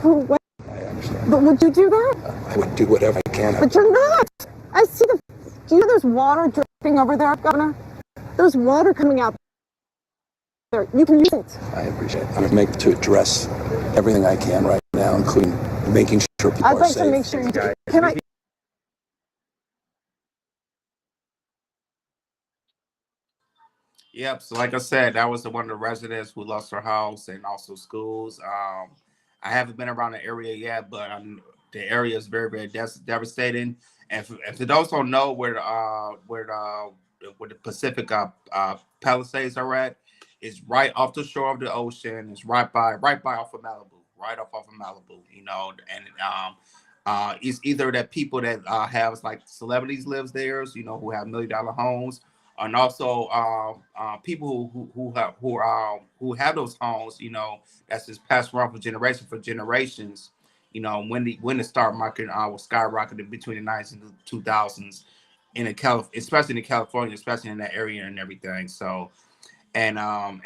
What? I understand. But would you do that? I would do whatever I can. But you're not. I see the. Do you know there's water dripping over there, Governor? There's water coming out there. You can use it. I appreciate it. I'm going to make to address everything I can right now, including making sure people I'd are like safe. to make sure you do. Can I? Yep. So, like I said, that was the one of the residents who lost her house and also schools. I haven't been around the area yet, but the area is very, very devastating. And for those who don't know where the Pacific Palisades are at, it's right off the shore of the ocean. It's right by off of Malibu, right off of Malibu. And it's either that people that have like celebrities lives there, who have $1 million homes, and also people who have those homes, that's just passed around for generations. When the stock market was skyrocketed between the 90s and the 2000s in especially in California, especially in that area and everything. So and a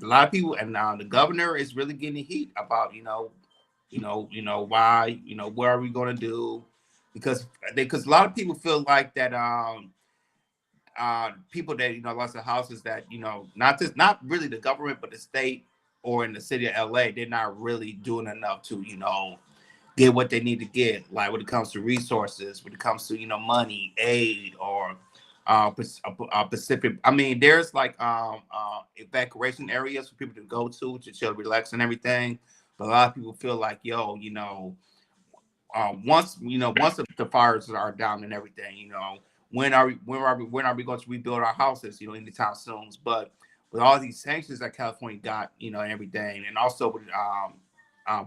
lot of people and the governor is really getting heat about why what are we going to do, because a lot of people feel like that people that lost their houses, that not really the government but the state or in the city of LA, they're not really doing enough to get what they need to get, like when it comes to resources, when it comes to money, aid, or Pacific. I mean, there's like evacuation areas for people to go to chill, relax, and everything. But a lot of people feel like, once the fires are down and everything, when are we going to rebuild our houses, anytime soon. But with all these sanctions that California got, and everything, and also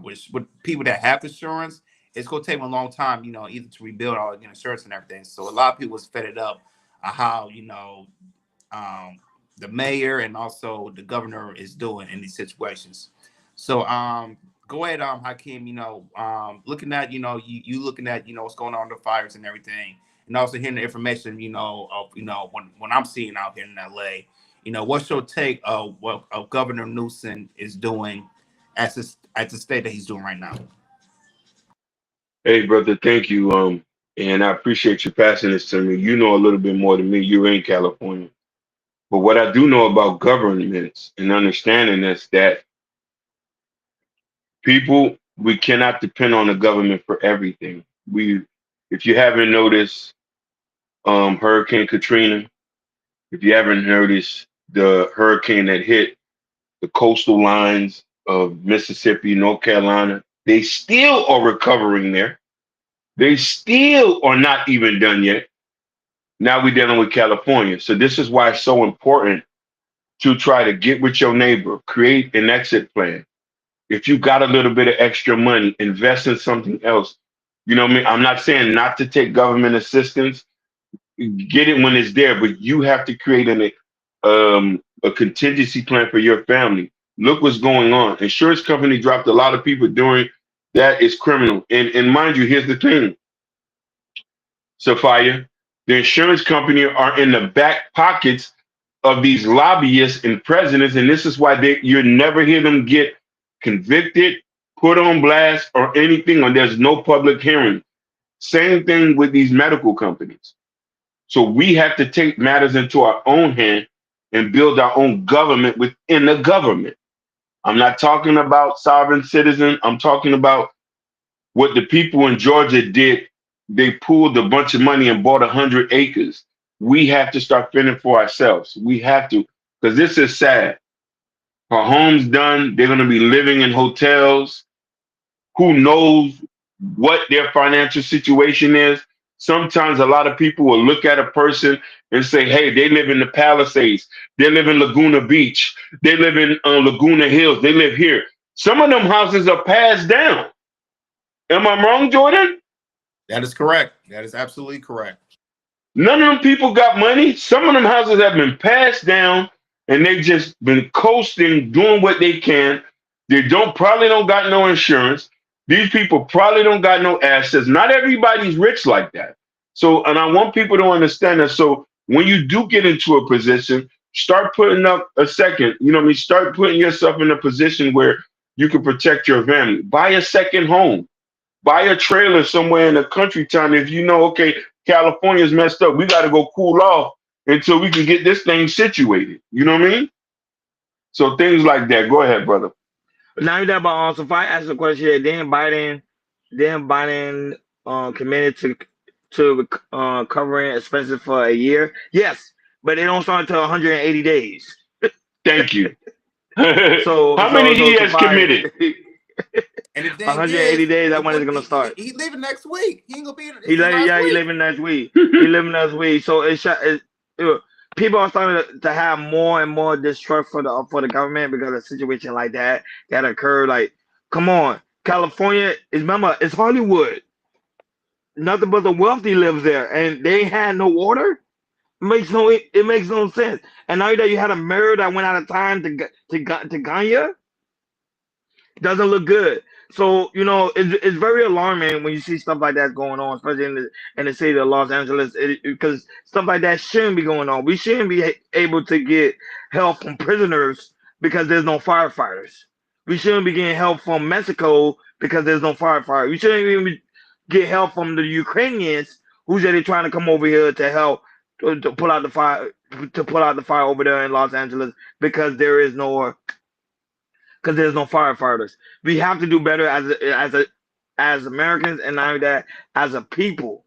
with people that have insurance, it's going to take them a long time, either to rebuild all the insurance and everything. So a lot of people was fed it up how um, the mayor and also the governor is doing in these situations. So go ahead, Hakeem. Looking at you looking at what's going on with the fires and everything, and also hearing the information of when I'm seeing out here in LA. What's your take of what Governor Newsom is doing at the state that he's doing right now? Hey, brother, thank you. And I appreciate you passing this to me. You know a little bit more than me. You're in California. But what I do know about governments and understanding is that people, we cannot depend on the government for everything. If you haven't noticed, Hurricane Katrina, if you haven't noticed the hurricane that hit the coastal lines of Mississippi, North Carolina, they still are recovering there. They still are not even done yet. Now we're dealing with California. So this is why it's so important to try to get with your neighbor, create an exit plan. If you got a little bit of extra money, invest in something else. You know what I mean? I'm not saying not to take government assistance. Get it when it's there, but you have to create a contingency plan for your family. Look what's going on. Insurance company dropped a lot of people during that is criminal. And mind you, here's the thing, Sophia, the insurance company are in the back pockets of these lobbyists and presidents, and this is why you never hear them get convicted, put on blast, or anything, or there's no public hearing. Same thing with these medical companies. So we have to take matters into our own hand and build our own government within the government. I'm not talking about sovereign citizen. I'm talking about what the people in Georgia did. They pooled a bunch of money and bought 100 acres. We have to start fending for ourselves. We have to, because this is sad. Her home's done. They're going to be living in hotels. Who knows what their financial situation is? Sometimes a lot of people will look at a person and say, hey, they live in the Palisades. They live in Laguna Beach. They live in Laguna Hills. They live here. Some of them houses are passed down. Am I wrong, Jordan? That is correct. That is absolutely correct. None of them people got money. Some of them houses have been passed down and they've just been coasting, doing what they can. They probably don't got no insurance. These people probably don't got no assets. Not everybody's rich like that. So, and I want people to understand that. So when you do get into a position, start putting up a second, start putting yourself in a position where you can protect your family. Buy a second home. Buy a trailer somewhere in the country town. If you know, okay, California's messed up, we got to go cool off until we can get this thing situated. You know what I mean? So things like that. Go ahead, brother. Now you talk about so if I ask the question, then Biden committed to covering expenses for a year. Yes, but they don't start until 180 days. Thank you. So How many he to has committed? And the thing 180 is, days, that one is gonna start. he leaving next week. He ain't gonna be. He last week. leaving next week. He leaving next week. So people are starting to have more and more distrust for the government because of a situation like that occurred. Like, come on, California is, remember, it's Hollywood. Nothing but the wealthy lives there, and they ain't had no water. It makes no sense. And now that you had a mayor that went out of time to Ganya, doesn't look good. So it's very alarming when you see stuff like that going on, especially in the city of Los Angeles, because stuff like that shouldn't be going on. We shouldn't be able to get help from prisoners because there's no firefighters. We shouldn't be getting help from Mexico because there's no firefighters. We shouldn't even get help from the Ukrainians who's really trying to come over here to help to pull out the fire over there in Los Angeles because there's no firefighters. We have to do better as Americans, and not only that, as a people.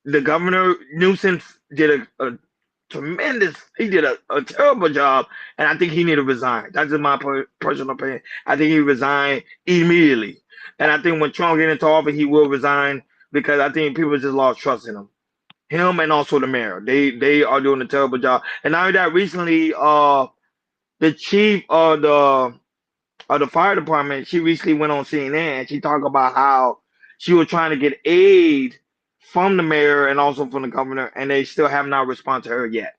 The governor Newsom did a tremendous. He did a terrible job, and I think he need to resign. That's just my personal opinion. I think he resign immediately, and I think when Trump get into office, he will resign because I think people just lost trust in him. Him and also the mayor. They are doing a terrible job. And not only that, recently, the chief of the fire department, she recently went on CNN and she talked about how she was trying to get aid from the mayor and also from the governor, and they still have not responded to her yet.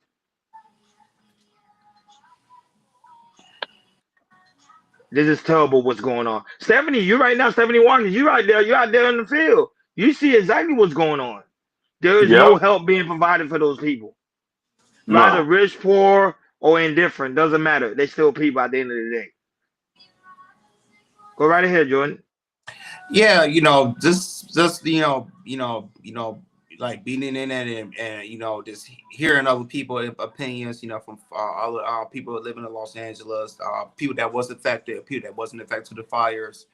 This is terrible what's going on. Stephanie, you right now, Stephanie Watkins, you're out there in the field. You see exactly what's going on. There is no Yep. help being provided for those people. Rather No. rich, poor, or indifferent, doesn't matter. They still people at the end of the day. Go right ahead, Jordan. Yeah, just like being in it and just hearing other people's opinions, from all people living in Los Angeles, people that was affected, people that wasn't affected to the fires,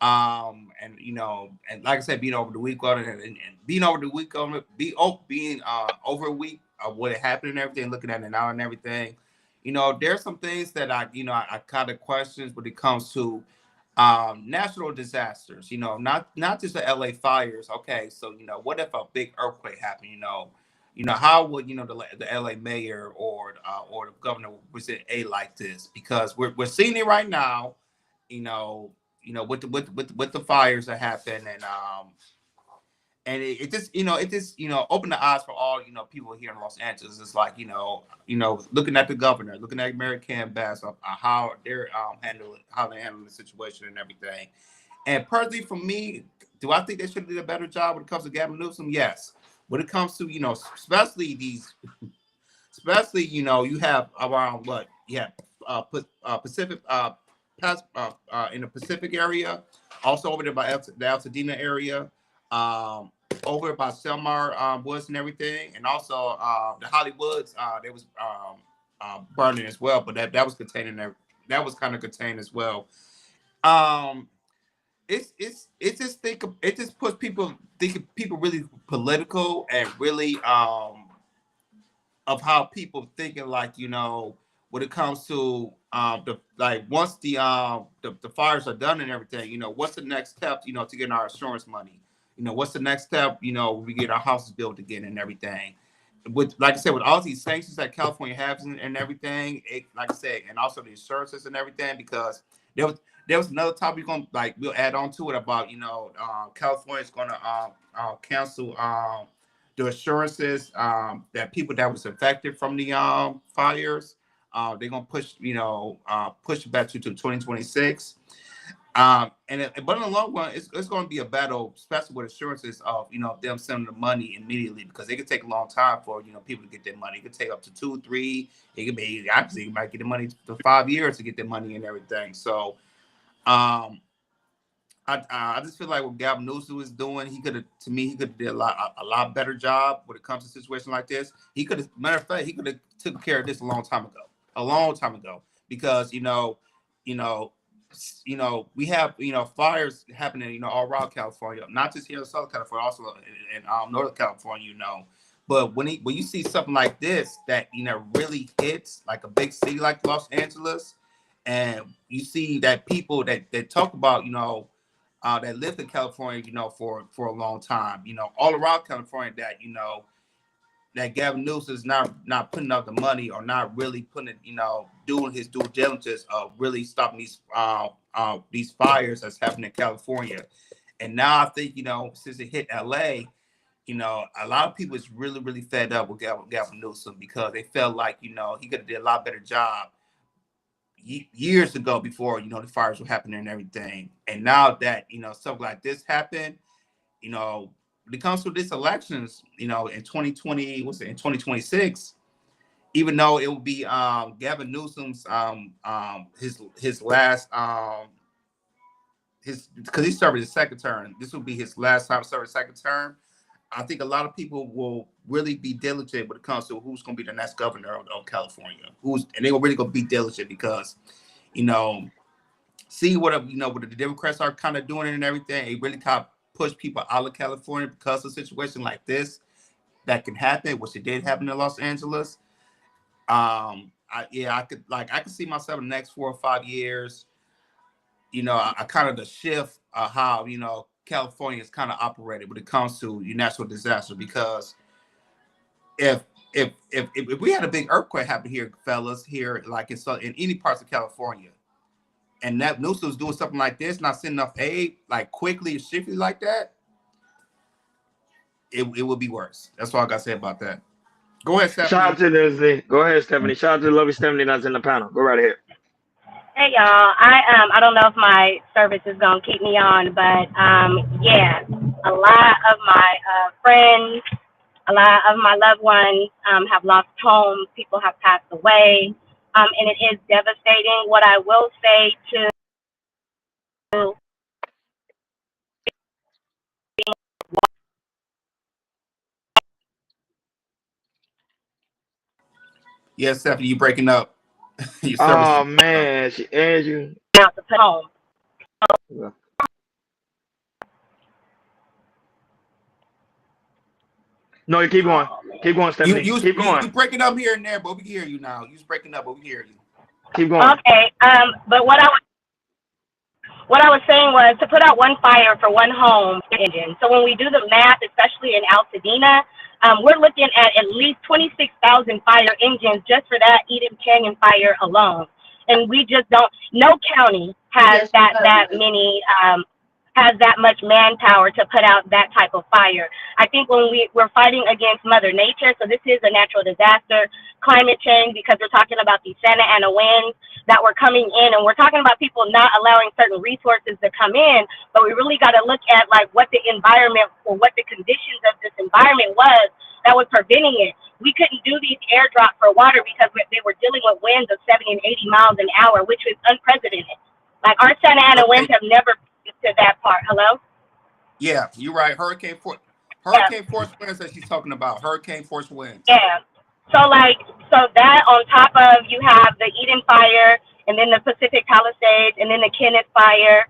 and like I said, being over the week on it and being over the week on it, being over a week of what happened and everything, looking at it now and everything, there's some things that I kind of questions when it comes to natural disasters, not just the LA fires. Okay, so what if a big earthquake happened? How would the LA mayor or the governor present aid like this? Because we're seeing it right now, with the fires that happen, and it just opened the eyes for all people here in Los Angeles. It's like looking at the governor, looking at Mary Kay Bass, how they're handling the situation and everything. And personally, for me, do I think they should have did a better job when it comes to Gavin Newsom? Yes. When it comes to especially you have around what Pacific in the Pacific area, also over there by the Altadena area. Over by Selmar Woods and everything, and also the Hollywoods, there was burning as well, but that was contained there. That was kind of contained as well. It just puts people thinking, people really political and really of how people thinking, like when it comes to once the fires are done and everything, what's the next step to get our insurance money. What's the next step? We get our houses built again and everything. With, like I said, with all these sanctions that California has and everything, like I said, and also the insurances and everything, because there was another topic we'll add on to it about California's going to cancel the assurances that people that was affected from the fires. They're gonna push it back to 2026. But in the long run, it's going to be a battle, especially with assurances of them sending the money immediately, because it could take a long time for people to get their money. It could take up to 2, 3. It could be actually you might get the money for 5 years to get their money and everything. So, I just feel like what Gavin Newsom was doing, he could have did a lot better job when it comes to a situation like this. He could have, matter of fact, he could have took care of this a long time ago, because we have fires happening all around California, not just here in Southern California, also in Northern California. But when you see something like this that really hits like a big city like Los Angeles, and you see that people that talk about that lived in California for a long time, all around California, that that Gavin Newsom is not putting up the money, or not really putting it, doing his due diligence of really stopping these fires that's happening in California. And now I think, since it hit LA, a lot of people is really, really fed up with Gavin Newsom, because they felt like, he could have did a lot better job years ago, before, the fires were happening and everything. And now that, stuff like this happened, when it comes to this elections, in 2020, in 2026, even though it will be Gavin Newsom's his last because he served his second term. This will be his last time serving second term. I think a lot of people will really be diligent when it comes to who's going to be the next governor of California. And they're really going to be diligent, because, see what what the Democrats are kind of doing and everything. It really kind of push people out of California because of a situation like this that can happen, which it did happen in Los Angeles. I could see myself in the next 4 or 5 years. I kind of the shift of how California is kind of operated when it comes to natural disaster, because if we had a big earthquake happen here, fellas, here like in any parts of California, and that Newsom's doing something like this, not sending enough aid like quickly and swiftly like that, it will be worse. That's all I got to say about that. Go ahead, Stephanie. Shout out to this. Go ahead, Stephanie. Shout out to the lovely Stephanie that's in the panel. Go right ahead. Hey y'all, I don't know if my service is gonna keep me on, but yeah, a lot of my friends, a lot of my loved ones have lost homes. People have passed away, and it is devastating. What I will say to Yes, Stephanie, you breaking up. Your service. Oh man, she aired you. Out to put home. Yeah. No, you keep going. Keep going, Stephanie. Keep going. You breaking up here and there, but we can hear you now. You just breaking up, but we can hear you. Keep going. Okay. But what I was saying was to put out one fire for one home engine. So when we do the math, especially in Altadena, we're looking at least 26,000 fire engines just for that Eden Canyon fire alone. And we just don't. No county has that many. Has that much manpower to put out that type of fire. I think when we're fighting against Mother Nature, so this is a natural disaster, climate change, because we're talking about these Santa Ana winds that were coming in, and we're talking about people not allowing certain resources to come in, but we really got to look at like what the environment or what the conditions of this environment was that was preventing it. We couldn't do these airdrops for water because they were dealing with winds of 70 and 80 miles an hour, which was unprecedented. Like our Santa Ana winds have never to that part. Hello? Yeah, you're right. Hurricane force winds that she's talking about. Hurricane force winds. Yeah. So that on top of, you have the Eden fire, and then the Pacific Palisades, and then the Kenneth fire.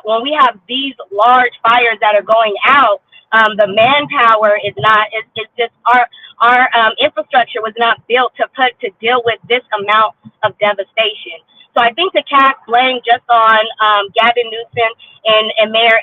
When we have these large fires that are going out, the manpower is not. It's just our infrastructure was not built to deal with this amount of devastation. So I think to cast blame just on Gavin Newsom and Mayor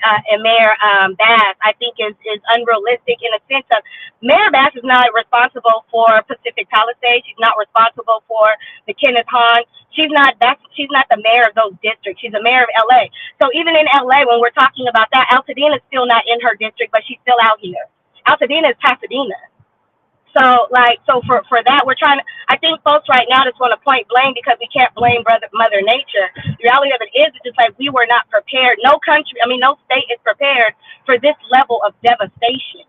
Bass, I think is unrealistic, in a sense of Mayor Bass is not responsible for Pacific Palisades. She's not responsible for the Kenneth Hahn. She's not the mayor of those districts. She's the mayor of LA. So even in LA, when we're talking about that, Altadena is still not in her district, but she's still out here. Altadena is Pasadena. So for that, we're trying to, I think folks right now just want to point blame because we can't blame Mother Nature. The reality of it is, it's just like we were not prepared. No state is prepared for this level of devastation.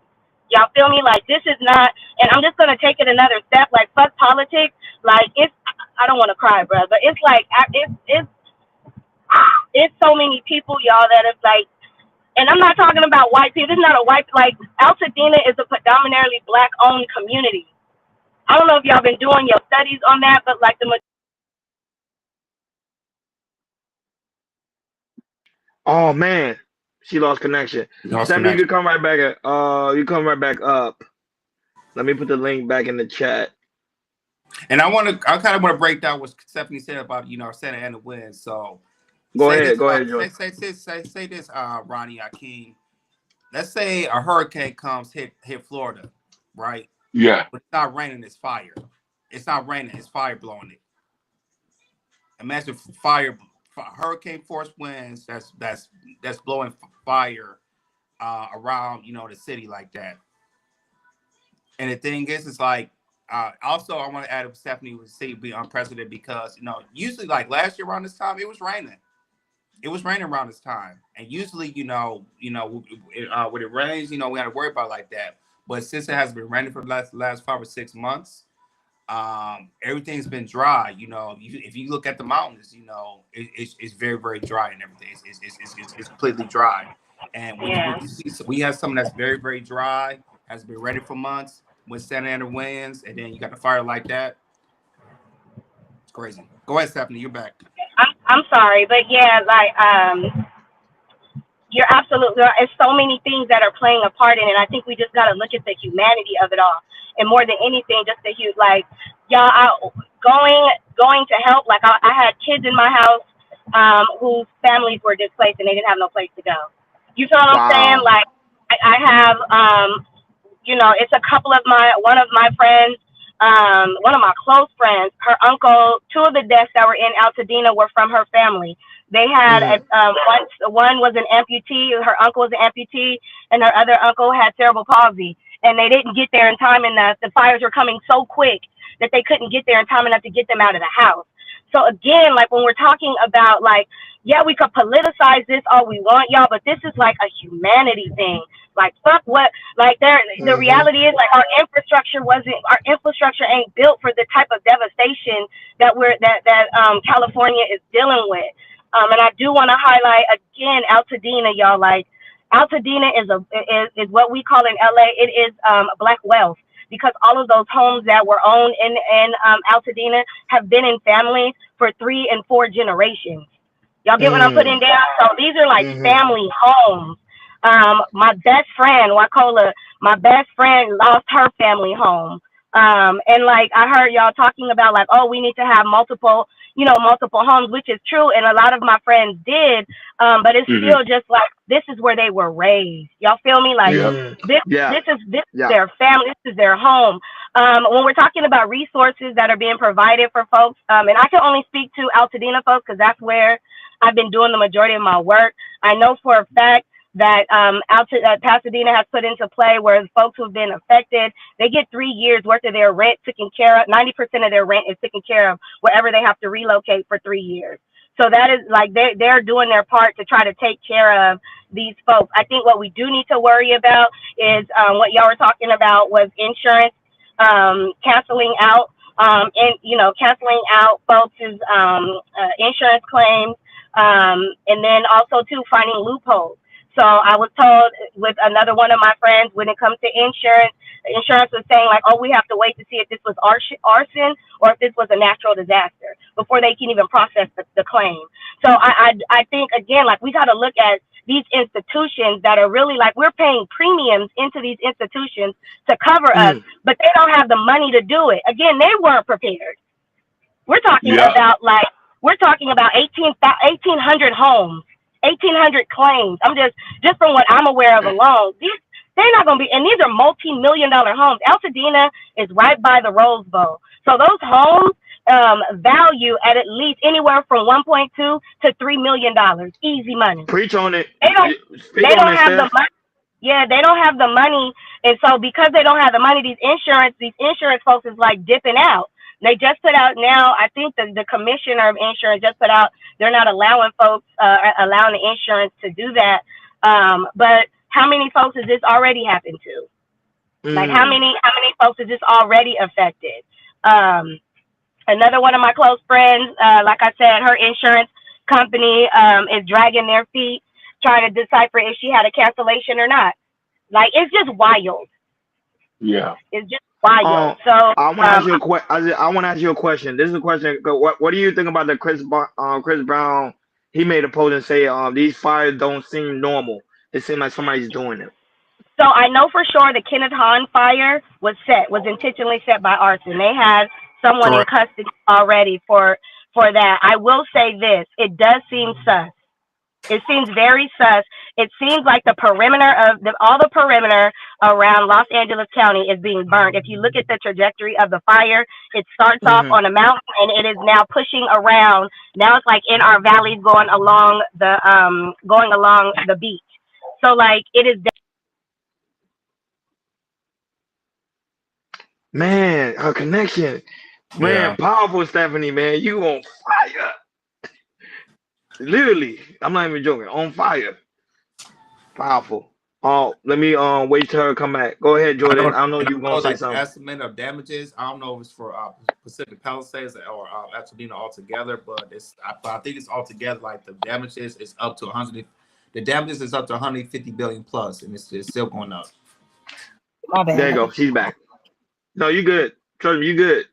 Y'all feel me? Like, this is not, and I'm just going to take it another step, like, fuck politics. Like, I don't want to cry, bro, but it's like, it's so many people, y'all, that is like, and I'm not talking about white people. This is not a white, like, Altadena is a predominantly black-owned community. I don't know if y'all been doing your studies on that, but like oh man, she lost connection. Stephanie, you come right back. You come right back up. Let me put the link back in the chat. And I kind of want to break down what Stephanie said about Santa Ana winds. So Go ahead, George. Say this, Ronnie Akeem. Let's say a hurricane comes hit Florida, right? Yeah. But it's not raining, it's fire. It's not raining, it's fire blowing it. Imagine hurricane force winds that's blowing fire around the city like that. And the thing is, it's like also I want to add, Stephanie would say be unprecedented because usually like last year around this time it was raining. It was raining around this time, and usually when it rains, we had to worry about it like that. But since it has been raining for the last 5 or 6 months, everything's been dry. If you look at the mountains, it's very, very dry and everything. It's completely dry. And when you see, we have something that's very, very dry, has been ready for months with Santa Ana winds, and then you got the fire like that. It's crazy. Go ahead, Stephanie. You're back. I'm sorry, but yeah, like you're absolutely right. There's so many things that are playing a part in it. I think we just got to look at the humanity of it all, and more than anything, just the huge like y'all going to help. Like I had kids in my house whose families were displaced and they didn't have no place to go. You feel what I'm saying? Like I have it's a couple of one of my friends, one of my close friends, her uncle, two of the deaths that were in Altadena were from her family. They had one was an amputee, her uncle was an amputee, and her other uncle had cerebral palsy. And they didn't get there in time enough. The fires were coming so quick that they couldn't get there in time enough to get them out of the house. So again, like when we're talking about like, yeah, we could politicize this all we want, y'all, but this is like a humanity thing. Like fuck what, like the reality is like our infrastructure ain't built for the type of devastation that California is dealing with. And I do want to highlight again Altadena, y'all. Like Altadena is what we call in LA. It is black wealth because all of those homes that were owned in Altadena have been in families for 3 and 4 generations. Y'all get what I'm putting down? So these are like family homes. My best friend, Wacola, my best friend lost her family home. And like I heard y'all talking about like, oh, we need to have multiple homes, which is true. And a lot of my friends did. But it's still just like, this is where they were raised. Y'all feel me? Like this is their family. This is their home. When we're talking about resources that are being provided for folks, and I can only speak to Altadena folks because that's where I've been doing the majority of my work. I know for a fact that Pasadena has put into play where folks who've been affected, they get 3 years worth of their rent taken care of. 90% of their rent is taken care of wherever they have to relocate for 3 years. So that is like they're doing their part to try to take care of these folks. I think what we do need to worry about is what y'all were talking about was insurance canceling out canceling out folks' insurance claims, and then also too finding loopholes. So I was told with another one of my friends, when it comes to insurance was saying like, oh, we have to wait to see if this was arson or if this was a natural disaster before they can even process the claim. So I think, again, like we got to look at these institutions that are really like, we're paying premiums into these institutions to cover us, but they don't have the money to do it. Again, they weren't prepared. We're talking about 1,800 homes. 1,800 claims. I'm just from what I'm aware of alone. They're not going to be, and these are multi-million-dollar homes. Altadena is right by the Rose Bowl. So those homes value at least anywhere from $1.2 to $3 million. Easy money. Preach on it. They don't have the money. Yeah, they don't have the money. And so because they don't have the money, these insurance folks is like dipping out. They just put out now, I think the commissioner of insurance just put out, they're not allowing folks, allowing the insurance to do that. But how many folks has this already happened to? Like how many folks is this already affected? Another one of my close friends, like I said, her insurance company is dragging their feet, trying to decipher if she had a cancellation or not. Like, it's just wild. Yeah. It's just wild. So I want to ask you a question. I want to ask you a question. This is a question. What do you think about the Chris Brown? He made a post and say, these fires don't seem normal. It seems like somebody's doing it. So I know for sure the Kenneth Hahn fire was intentionally set by arson. They had someone in Correct. custody already for that. I will say this: it does seem sus. It seems very sus. It seems like the perimeter of all the perimeter around Los Angeles County is being burned. If you look at the trajectory of the fire, it starts off on a mountain and it is now pushing around. Now it's like in our valleys going along the beach. So like it is. Man, her connection. Man, Yeah. powerful, Stephanie, man. You on fire. Literally. I'm not even joking. On fire. Powerful. Oh, let me wait till her come back. Go ahead, Jordan. I know And I you gonna know say like the something. estimate of damages. I don't know if it's for Pacific Palisades or Altadena altogether, but I think it's altogether like the damages is up to 100. The damages is up to 150 billion plus, and it's still going up. My bad. There you go. She's back. No, you good. Trust me, you good.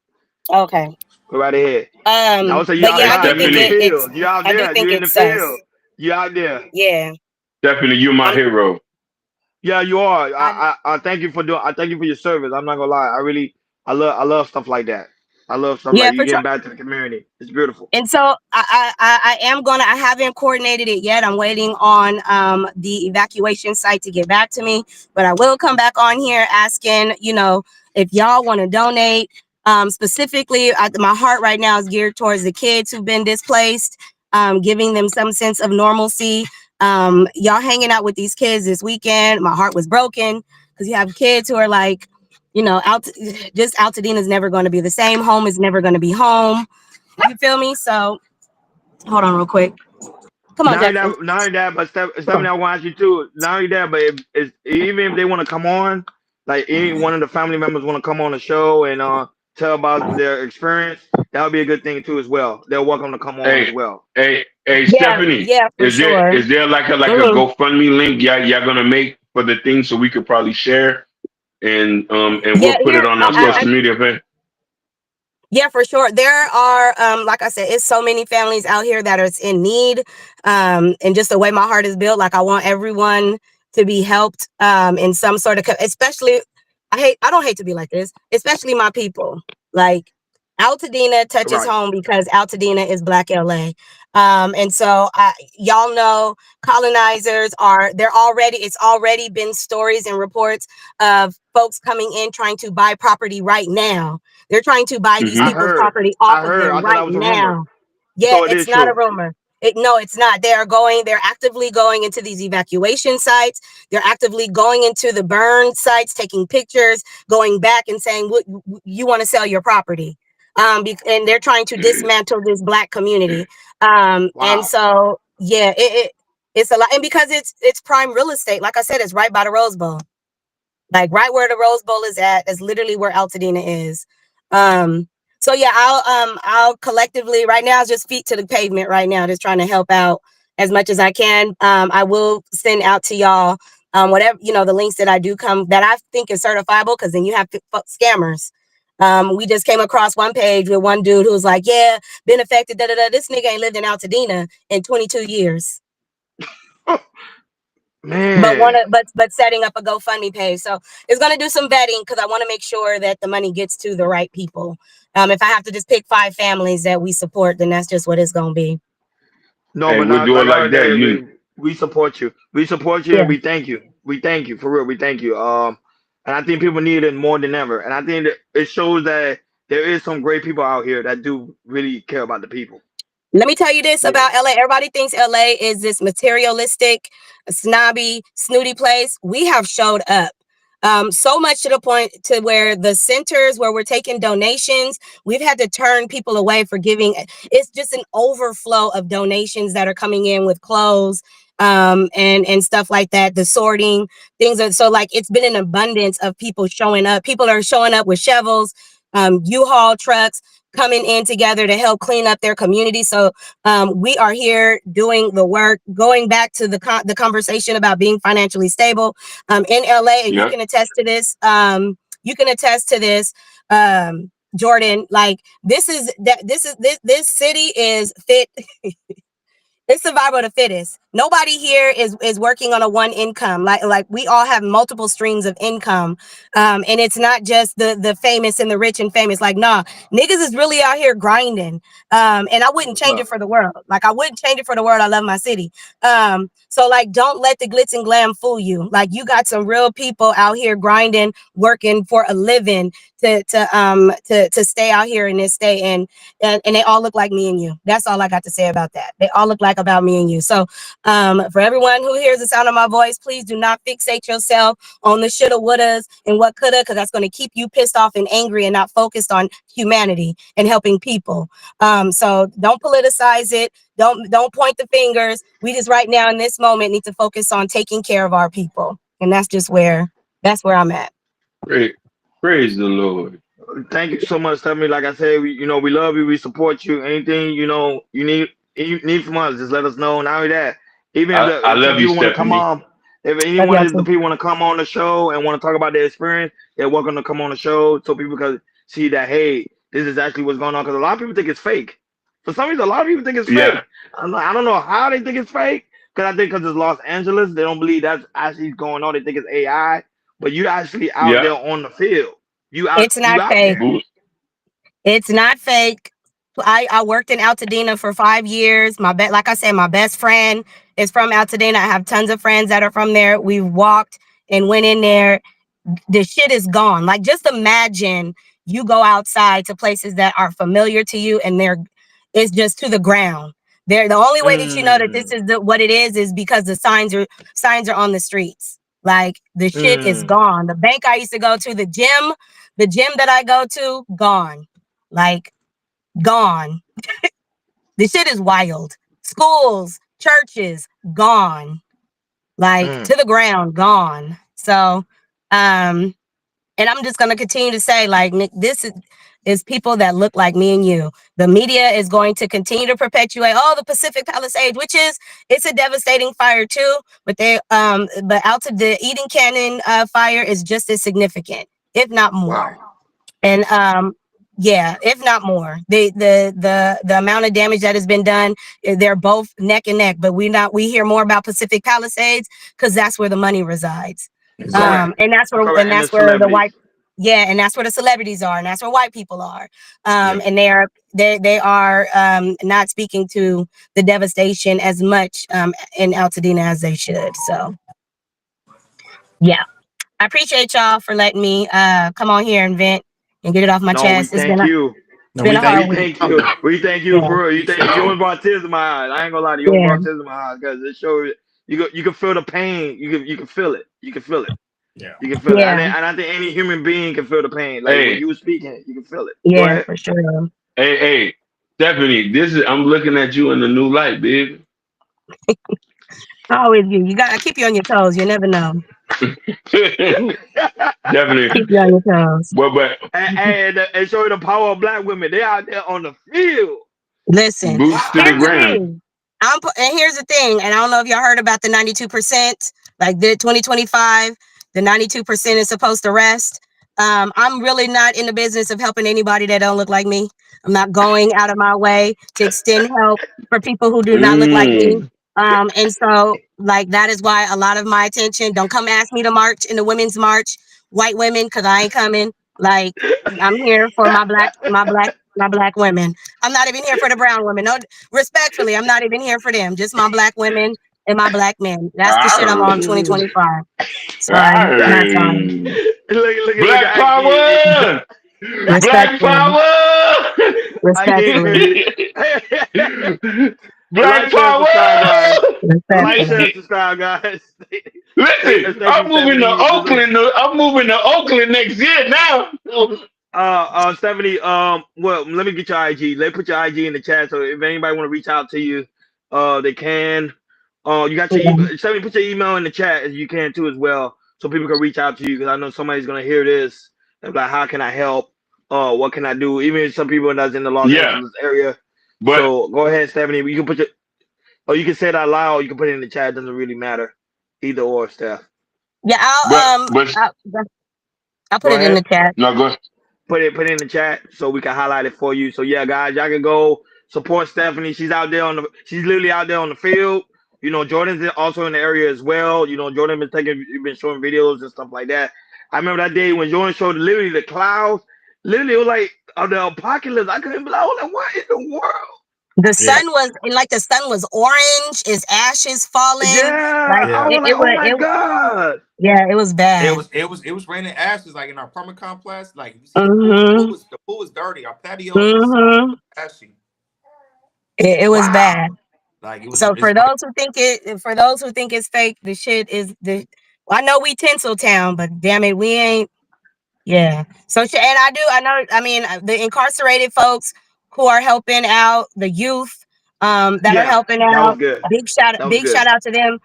Okay. Go right ahead. I would say you But out, yeah, I do you in think the Stephanie, field. You out I do there. think You in the it's sus. field. You out there. Yeah. Stephanie, you're my hero. Yeah, you are. I thank you for doing. I thank you for your service. I'm not gonna lie. I love stuff like that. I love stuff Yeah, like you for sure. getting back to the community. It's beautiful. And so I haven't coordinated it yet. I'm waiting on the evacuation site to get back to me, but I will come back on here asking, if y'all want to donate. Specifically, my heart right now is geared towards the kids who've been displaced, giving them some sense of normalcy. Y'all hanging out with these kids this weekend. My heart was broken because you have kids who are like, Altadena is never going to be the same. Home is never going to be home. You feel me? So hold on real quick. Come on, Jackson. Not only that, but Stephanie, I want you too. Not only that, but even if they want to come on, like any one of the family members want to come on the show and tell about their experience, that would be a good thing too as well. They're welcome to come on as well. Hey, Yeah, Stephanie, yeah, for sure. is there like a Mhm. GoFundMe link y'all gonna make for the thing so we could probably share and Yeah, we'll put it on our I social media page? Yeah, for sure. There are, like I said, it's so many families out here that are in need. And just the way my heart is built, like I want everyone to be helped in some sort of, especially, I don't hate to be like this, especially my people. Like Altadena touches Right. home because Altadena is Black LA. And so y'all know colonizers it's already been stories and reports of folks coming in trying to buy property right now. They're trying to buy these Mm-hmm. people's property off of I them thought that right was a rumor. now. Yeah, So it it's is not a true. rumor. No, it's not. They're actively going into these evacuation sites. They're actively going into the burn sites, taking pictures, going back and saying, "What you want to sell your property?" And they're trying to dismantle this Black community. And Wow. so, yeah, it's a lot. And because it's prime real estate, like I said, it's right by the Rose Bowl. Like right where the Rose Bowl is at is literally where Altadena is. So yeah, I'll collectively right now just feet to the pavement right now, just trying to help out as much as I can. I will send out to y'all whatever, the links that I do come that I think is certifiable, because then you have scammers. We just came across one page with one dude who was like, yeah, been affected, this nigga ain't lived in Altadena in 22 years. Man. But setting up a GoFundMe page. So it's gonna do some vetting because I want to make sure that the money gets to the right people. If I have to just pick 5 families that we support, then that's just what it's gonna be. No, Hey, but we'll not do it like like that. we support you. We support you Yeah. and we thank you. We thank you for real. We thank you. And I think people need it more than ever. And I think that it shows that there is some great people out here that do really care about the people. Let me tell you this Yeah. about LA. Everybody thinks LA is this materialistic, snobby, snooty place. We have showed up. So much to the point to where the centers where we're taking donations, we've had to turn people away for giving. It's just an overflow of donations that are coming in with clothes and stuff like that. The sorting things are so like it's been an abundance of people showing up. People are showing up with shovels, U-Haul trucks, coming in together to help clean up their community. So we are here doing the work, going back to the conversation about being financially stable in LA. And you can attest to this. Jordan, like this city is fit. It's survival of the fittest. nobody here is working on a one income. Like we all have multiple streams of income. And it's not just the famous and the rich and famous. Like, nah, niggas is really out here grinding. And I wouldn't change it for the world. Like, I wouldn't change it for the world. I love my city. So like, don't let the glitz and glam fool you. Like, you got some real people out here grinding, working for a living to stay out here in this state, and they all look like me and you. That's all I got to say about that. They all look like about me and you. So for everyone who hears the sound of my voice, please do not fixate yourself on the shoulda, wouldas, and what coulda, because that's going to keep you pissed off and angry and not focused on humanity and helping people. So don't politicize it. Don't point the fingers. We just right now in this moment need to focus on taking care of our people, and that's where I'm at. Praise the Lord. Thank you so much, Stephanie. Like I said, we love you. We support you. Anything you need from us, just let us know. Not only that, even I if some love you, people want to come Stephanie. on, if any one of the people want to come on the show and want to talk about their experience, they're welcome to come on the show so people can see that, hey, this is actually what's going on. Because a lot of people think it's fake. For some reason, a lot of people think it's fake. I don't know how they think it's fake. Because I think because it's Los Angeles, they don't believe that's actually going on. They think it's AI. But you actually out there on the field. It's not fake. There. It's not fake. I worked in Altadena for 5 years. Like I said, my best friend is from Altadena. I have tons of friends that are from there. We walked and went in there. The shit is gone. Like, just imagine you go outside to places that are familiar to you, and it's just to the ground. The only way that you know that this is what it is because the signs are on the streets. Like, the shit is gone. The bank I used to go to, the gym that I go to, gone. Like, gone. The shit is wild. Schools, churches, gone. Like, to the ground, gone. So, and I'm just gonna continue to say, like, Nick, this is people that look like me and you. The media is going to continue to perpetuate the Pacific Palisades, it's a devastating fire too. But out of the Eden Canyon fire is just as significant, if not more. Wow. And yeah, if not more. The amount of damage that has been done, they're both neck and neck. But we hear more about Pacific Palisades because that's where the money resides. And that's where the white, and that's where the celebrities are, and that's where white people are. And they are not speaking to the devastation as much in Altadena as they should. So yeah, I appreciate y'all for letting me come on here and vent and get it off my chest. We thank you. We thank you for real. You almost brought tears to my eyes. I ain't gonna lie to you. You brought tears to my eyes because it shows you can feel the pain. You can feel it. You can feel it. Yeah. You can feel it. And I think any human being can feel the pain. Like when you were speaking, you can feel it. Yeah, for sure. Hey, Stephanie, I'm looking at you in a new light, baby. Always you gotta keep you on your toes. You never know. Definitely. Keep you on your toes. But and show you the power of black women. They out there on the field. Listen, boots to the ground. And here's the thing, and I don't know if y'all heard about the 92%, like the 2025, the 92% is supposed to rest. I'm really not in the business of helping anybody that don't look like me. I'm not going out of my way to extend help for people who do not look like me. And so, like, that is why a lot of my attention, don't come ask me to march in the women's march, white women, because I ain't coming. Like, I'm here for my black women. I'm not even here for the brown women. No, respectfully, I'm not even here for them. Just my black women and my black men. That's the shit I'm on 2025. So that's on. Black power! Black power! Respectfully. Black power! Like, share, subscribe, guys. Listen, I'm moving to Oakland. I'm moving to Oakland next year now. Stephanie, well, let me get your IG. Let me put your IG in the chat, so if anybody want to reach out to you, they can. You got your Stephanie, put your email in the chat as you can too as well, so people can reach out to you, because I know somebody's gonna hear this and be like, how can I help? What can I do? Even some people that's in the Los Angeles area. But, so go ahead, Stephanie. You can put you can say it out loud. You can put it in the chat. It doesn't really matter, either or, Steph. Yeah, I'll put it in the chat. No, go ahead. Put it in the chat so we can highlight it for you. So yeah, guys, y'all can go support Stephanie. She's literally out there on the field. You know, Jordan's also in the area as well. You know, Jordan been showing videos and stuff like that. I remember that day when Jordan showed literally the clouds. Literally, it was like of the apocalypse. I couldn't believe. I was like, what in the world? The sun was like the sun was orange, its ashes falling. Yeah, Like I was like, oh my god. Yeah, it was bad. It was raining ashes like in our apartment complex. Like you see Mm-hmm. the pool was dirty. Our patio is Mm-hmm. ashy. It was bad. Like it was. So for those who think it's fake, the shit is the. I know we Tinseltown, but damn it, we ain't. Yeah. So and I know. I mean, the incarcerated folks who are helping out the youth, that are Yeah, helping that was out. good. Big That was good. shout out to them.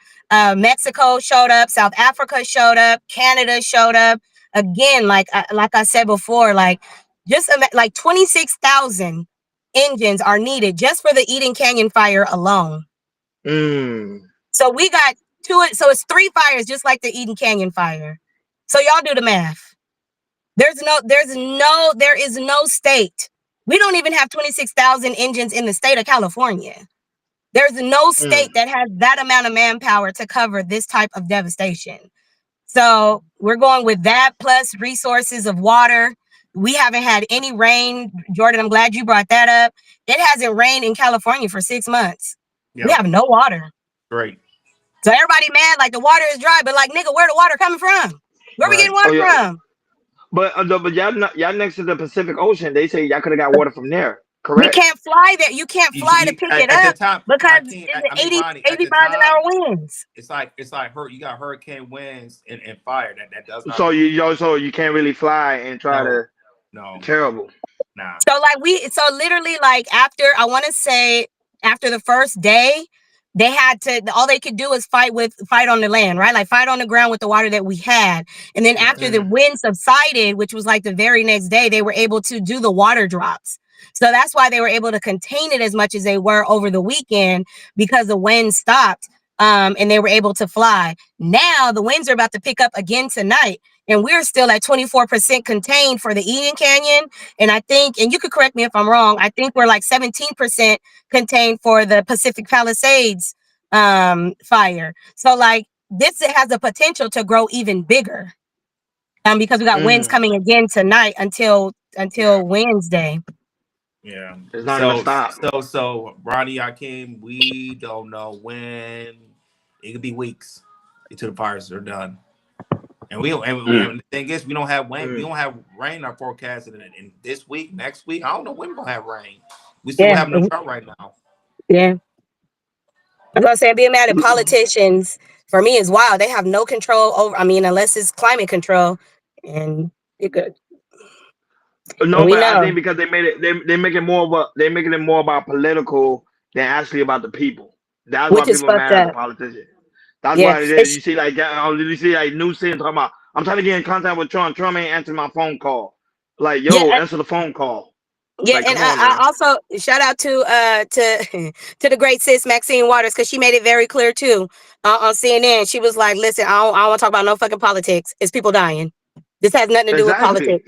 Mexico showed up. South Africa showed up. Canada showed up. Again, like I said before, like just like 26,000 engines are needed just for the Eden Canyon fire alone. So we got so it's 3 fires just like the Eden Canyon fire. So y'all do the math. There is no state. We don't even have 26,000 engines in the state of California. There's no state that has that amount of manpower to cover this type of devastation. So we're going with that plus resources of water. We haven't had any rain. Jordan, I'm glad you brought that up. It hasn't rained in California for 6 months. We have no water. Great. So everybody mad like the water is dry, but like, nigga, where the water coming from? Where we getting water from? But y'all next to the Pacific Ocean. They say y'all could have got water from there. We Correct? can't fly there. You can't fly to pick it At up the time, because I mean, it's Ronnie, 80 at the miles an hour time, winds. it's like you got hurricane winds and fire that does not. So you can't really fly and try to. No. Terrible. Nah. So literally like after the first day, they had to all they could do is fight on the land, right? Like fight on the ground with the water that we had. And then after the wind subsided, which was like the very next day, they were able to do the water drops. So that's why they were able to contain it as much as they were over the weekend because the wind stopped. And they were able to fly. Now the winds are about to pick up again tonight, and we're still at 24% contained for the Eden Canyon. And I think, and you could correct me if I'm wrong, I think we're like 17% contained for the Pacific Palisades fire. So like this has the potential to grow even bigger. Because we got winds coming again tonight until Wednesday. Yeah. It's not gonna stop. So Ronnie Akeem, we don't know when. It could be weeks until the fires are done. And the thing is, we don't have rain. We don't have rain in our forecast in this week, next week. I don't know when we're gonna have rain. We still have no drought right now. Yeah. I'm gonna say being mad at politicians for me is wild. They have no control over. I mean, unless it's climate control, and you're good. No, but I think because they made it, they're making it more about political than actually about the people. That's why people are mad at the politicians. That's why it is. You see, like Newsom talking about, I'm trying to get in contact with Trump. Trump ain't answering my phone call. Like, answer the phone call. Yeah, like, and I also shout out to to the great sis Maxine Waters because she made it very clear too on CNN. She was like, "Listen, I don't want to talk about no fucking politics. It's people dying. This has nothing to do with politics."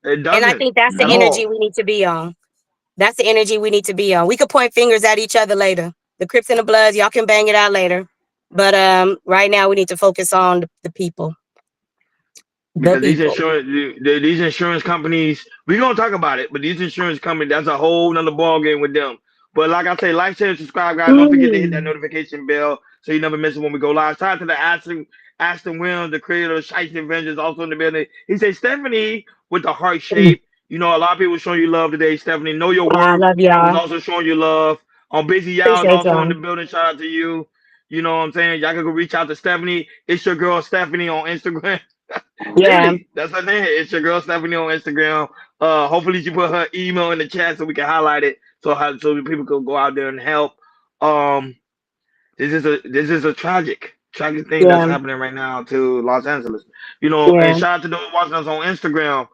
It doesn't. And I think that's the energy we need to be on. That's the energy we need to be on. We could point fingers at each other later. The Crips and the Bloods, y'all can bang it out later. But right now we need to focus on the people. Because these insurance companies, we're gonna talk about it, but these insurance companies, that's a whole nother ball game with them. But like I say, like, share, subscribe, guys. Don't forget to hit that notification bell so you never miss it when we go live. Shout out to the Aston Williams, the creator of Shiesty Avengers, also in the building. He said, Stephanie with the heart shape. You know, a lot of people showing you love today, Stephanie. Know your worth. I love y'all. Was also showing you love. On Busy Y'all is also in the building. Shout out to you. You know what I'm saying? Y'all can go reach out to Stephanie. It's your girl Stephanie on Instagram. Literally, that's her name. It's your girl Stephanie on Instagram. Hopefully she put her email in the chat so we can highlight it so people can go out there and help. This is a tragic thing that's happening right now to Los Angeles. You know, and shout out to those watching us on Instagram.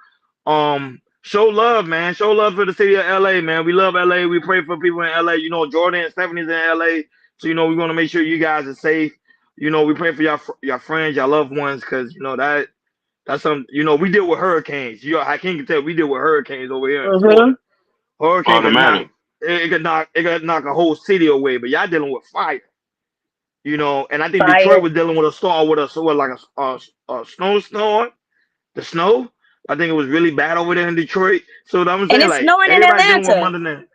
Show love, man. Show love for the city of LA, man. We love LA. We pray for people in LA. You know, Jordan and Stephanie's in LA. So, you know, we want to make sure you guys are safe. You know, we pray for your friends, your loved ones, because, you know, that's some, you know, we deal with hurricanes. I can't tell we deal with hurricanes over here in Florida. Hurricane could knock a whole city away, but y'all dealing with fire. You know, and I think Detroit Fire. was dealing with a storm with a snowstorm. The snow. I think it was really bad over there in Detroit. So I'm And saying it's like snowing in everybody dealing with Atlanta. Mother Nature. And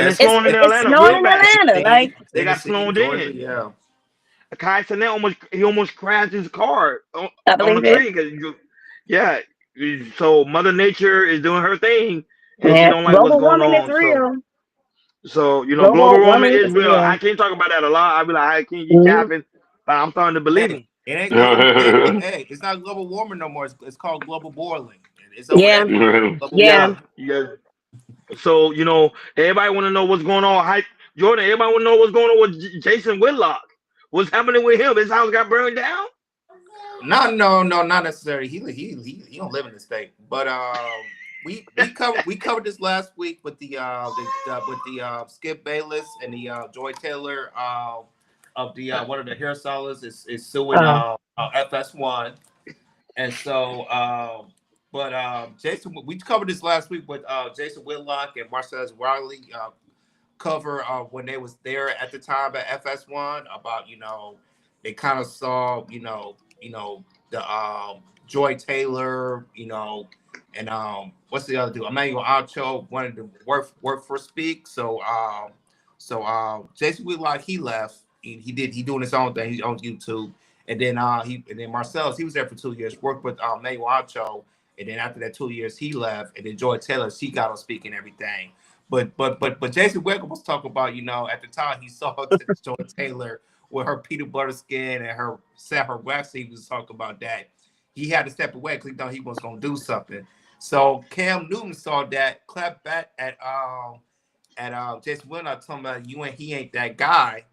it's Yes, snowing in It's Atlanta snowing real in bad. Atlanta. Like, They got Tennessee, snowed Georgia, in. yeah. Kai Cenat almost crashed his car I on the believe it. tree yeah. So Mother Nature is doing her thing, and she Man, don't like what's global going warming is on. real. So global Global warming warming is is real. real. I can't talk about that a lot. I'll be like, I can't keep Mhm. capping, but I'm starting to believe Hey, him. it ain't global. Hey, it's not global warming no more. It's called global boiling. It's over Yeah. that. Global Yeah. boiling. Yeah. So everybody want to know what's going on. Jordan, everybody want to know what's going on with Jason Whitlock. What's happening with him? His house got burned down. No, not necessarily. He don't live in the state. But we covered this last week with the Skip Bayless and the Joy Taylor of the one of the hairstylists is suing Oh. FS1. And so but Jason, we covered this last week with Jason Whitlock and Marcellus Wiley cover when they was there at the time at FS1 about they kind of saw the Joy Taylor and what's the other dude, Emmanuel Acho wanted to work for Speak. So Jason Whitlock, he left. He doing his own thing. He's on YouTube. And then Marcellus, he was there for 2 years, worked with Emmanuel Acho. And then after that 2 years, he left. And then Joy Taylor, she got on Speak and everything. But Jason Wiggle was talking about, at the time he saw Joy Taylor with her peanut butter skin and her wax. He was talking about that. He had to step away because he thought he was gonna do something. So Cam Newton saw that, clapped back at Jason Whitlock, talking about he ain't that guy.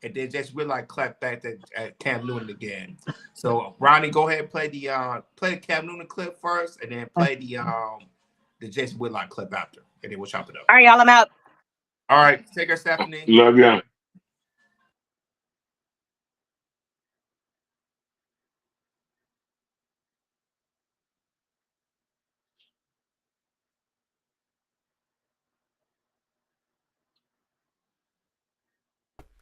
And then Jason Whitlock clapped back at Cam Newton again. So Ronnie, go ahead and play the Cam Newton clip first, and then play the Jason Whitlock clip after, and then we'll chop it up. All right, y'all. I'm out. All right, take her, Stephanie. Love ya.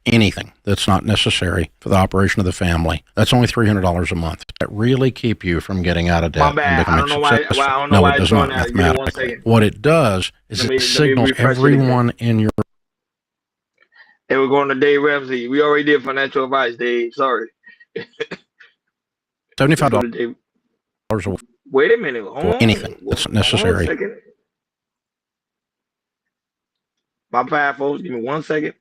Anything that's not necessary for the operation of the family. That's only $300 a month. That really keep you from getting out of My debt and bad. I becoming don't know why. successful. I don't know No, why it it's does doing not that. Give me 1 mathematically. second. What it does is Let me it signals refresh it again. everyone in your Hey, we're going to Dave Ramsey. We already did financial advice, Dave. Sorry. $75 a week Wait a minute. Hold for on. anything that's Hold on a necessary. second. My bad, folks. Give me 1 second.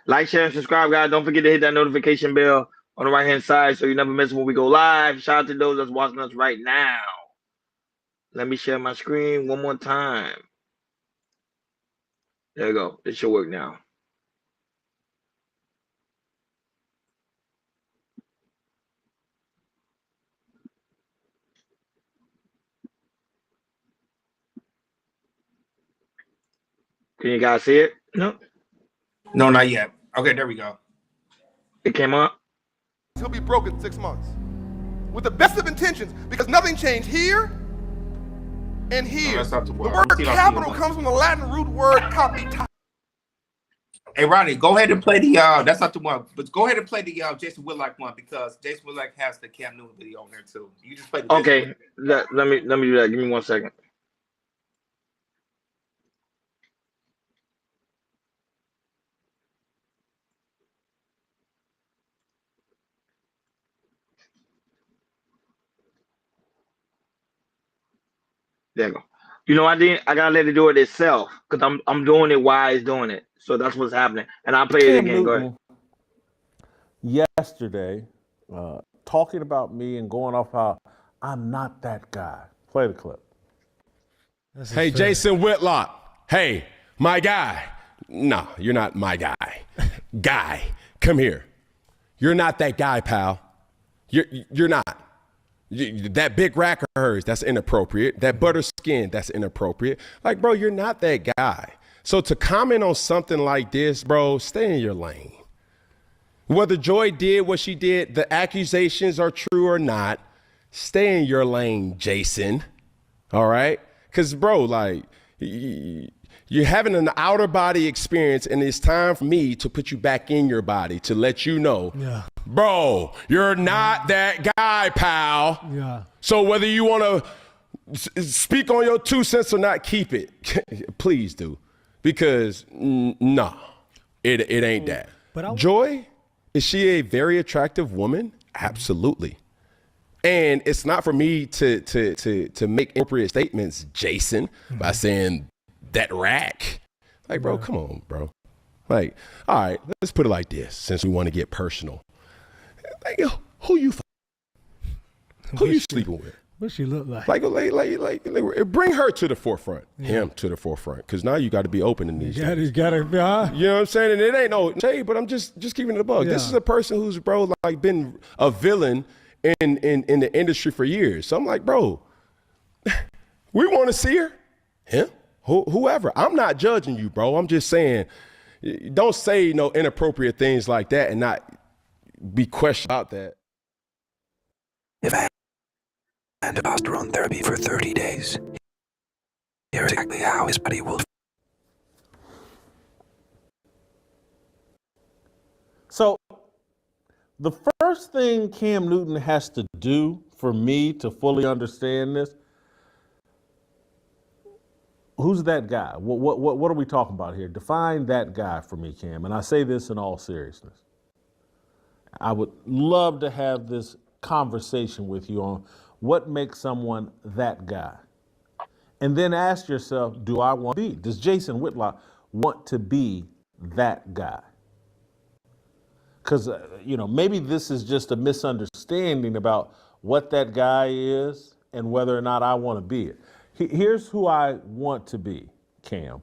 Like, share, and subscribe, guys. Don't forget to hit that notification bell on the right-hand side so you never miss when we go live. Shout out to those that's watching us right now. Let me share my screen one more time. There you go. It should work now. Can you guys see it? No? No, not yet. Okay, there we go. It came up. He'll be broke in 6 months. With the best of intentions, because nothing changed here and here. No, that's not the word. The word capital comes from the Latin root word capita. Hey, Ronnie, go ahead and play the that's not the one, but go ahead and play the Jason Whitlock one, because Jason Whitlock has the Cam Newton video on there too. You just play the Okay. Let me do that. Give me 1 second. There you go. I gotta let it do it itself because I'm doing it while it's doing it. So that's what's happening. And I'll play it Cam again. Go ahead. Newton yesterday talking about me and going off how I'm not that guy. Play the clip. Hey, Jason Whitlock. Hey, my guy. No, you're not my guy. Guy, come here. You're not that guy, pal. You're not. That big rack of hers, that's inappropriate. That butter skin, that's inappropriate. Like, bro, you're not that guy. So to comment on something like this, bro, stay in your lane. Whether Joy did what she did, the accusations are true or not, stay in your lane, Jason. All right? Because, bro, like, you're having an outer body experience, and it's time for me to put you back in your body to let you know, bro, you're not that guy, pal. Yeah. So whether you want to speak on your 2 cents or not, keep it. Please do. Because, nah, it ain't that. But Joy, is she a very attractive woman? Absolutely. And it's not for me to make appropriate statements, Jason, by saying that rack. Like, bro, come on, bro. Like, all right, let's put it like this, since we want to get personal. Like, who you sleeping with? What she look like? Like, bring her to the forefront, him to the forefront, because now you got to be open in these things. You gotta be, You know what I'm saying? And it ain't no shade, but I'm just keeping it a bug. Yeah. This is a person who's, bro, like been a villain in the industry for years. So I'm like, bro, we want to see her, him, whoever. I'm not judging you, bro. I'm just saying, don't say no inappropriate things like that and not be questioned about that. If I had testosterone therapy for 30 days, here's exactly how his body will. So, the first thing Cam Newton has to do for me to fully understand this, who's that guy? What are we talking about here? Define that guy for me, Cam. And I say this in all seriousness. I would love to have this conversation with you on what makes someone that guy. And then ask yourself, do I want to be? Does Jason Whitlock want to be that guy? Because, maybe this is just a misunderstanding about what that guy is and whether or not I want to be it. Here's who I want to be, Cam.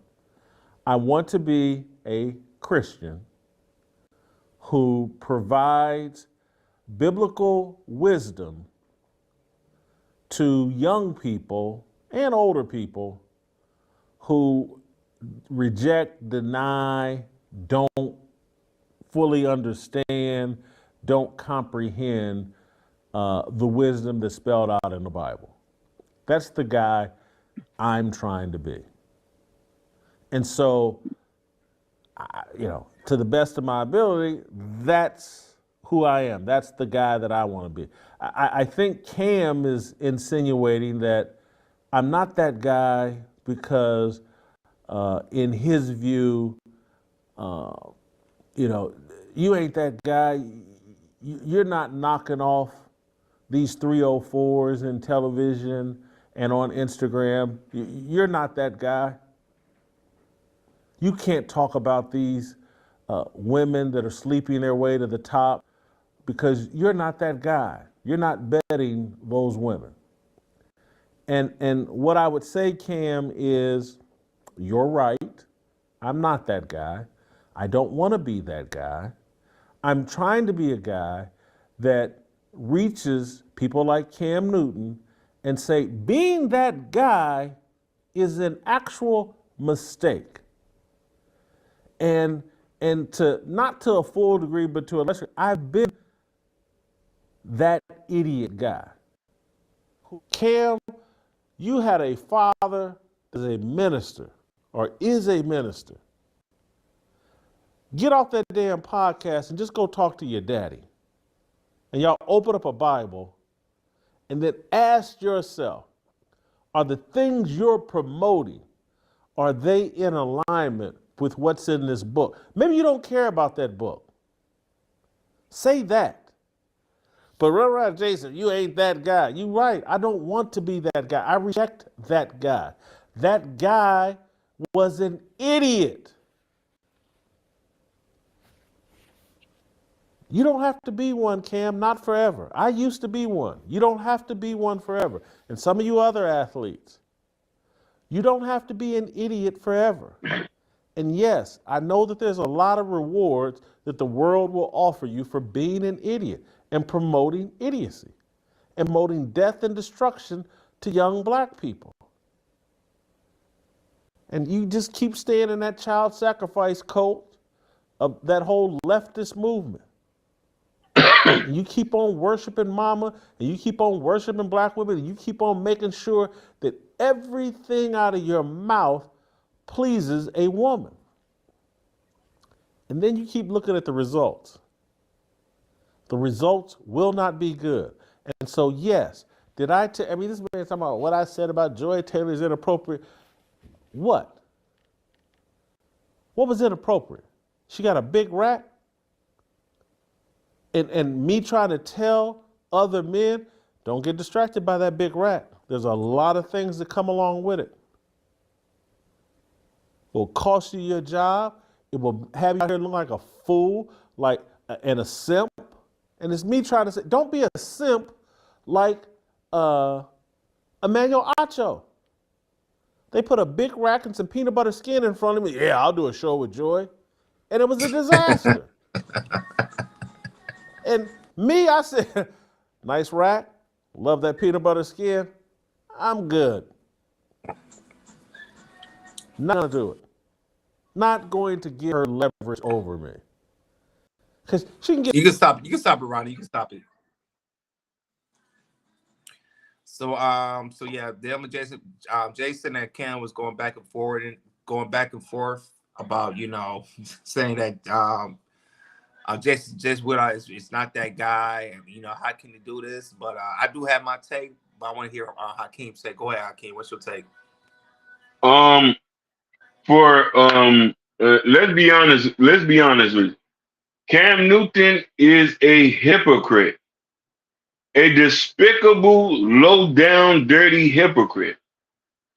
I want to be a Christian who provides biblical wisdom to young people and older people who reject, deny, don't fully understand, don't comprehend the wisdom that's spelled out in the Bible. That's the guy I'm trying to be. And so, to the best of my ability, that's who I am. That's the guy that I want to be. I think Cam is insinuating that I'm not that guy because, in his view, you ain't that guy. You're not knocking off these 304s in television and on Instagram. You're not that guy. You can't talk about these women that are sleeping their way to the top because you're not that guy. You're not betting those women. And what I would say, Cam, is you're right. I'm not that guy. I don't want to be that guy. I'm trying to be a guy that reaches people like Cam Newton and say, being that guy is an actual mistake. And to not to a full degree, but to a lesser, I've been that idiot guy. Cam, you had a father that's a minister or is a minister. Get off that damn podcast and just go talk to your daddy. And y'all open up a Bible and then ask yourself, are the things you're promoting, are they in alignment with what's in this book? Maybe you don't care about that book. Say that. But right, Jason, you ain't that guy. You right. I don't want to be that guy. I reject that guy. That guy was an idiot. You don't have to be one, Cam, not forever. I used to be one. You don't have to be one forever. And some of you other athletes, you don't have to be an idiot forever. And yes, I know that there's a lot of rewards that the world will offer you for being an idiot and promoting idiocy and promoting death and destruction to young black people. And you just keep staying in that child sacrifice cult of that whole leftist movement. And you keep on worshiping mama, and you keep on worshiping black women, and you keep on making sure that Everything out of your mouth pleases a woman. And then you keep looking at the results. The results will not be good. And so, yes, this man talking about what I said about Joy Taylor is inappropriate. What? What was inappropriate? She got a big rack? And me trying to tell other men, don't get distracted by that big rack. There's a lot of things that come along with it. It will cost you your job. It will have you out here looking like a fool, and a simp. And it's me trying to say, don't be a simp like Emmanuel Acho. They put a big rack and some peanut butter skin in front of me. Yeah, I'll do a show with Joy. And it was a disaster. And me, I said, nice rack, love that peanut butter skin. I'm good. Not gonna do it. Not going to give her leverage over me. Because she can get. You can stop it. You can stop it, Ronnie. You can stop it. So yeah, them and Jason and Cam was going back and forth about, saying that Jason Whitlock is not that guy, and how can he do this? But I do have my take, but I want to hear Hakeem say. Go ahead, Hakeem. What's your take? Let's be honest. Let's be honest with you. Cam Newton is a hypocrite, a despicable, low down, dirty hypocrite.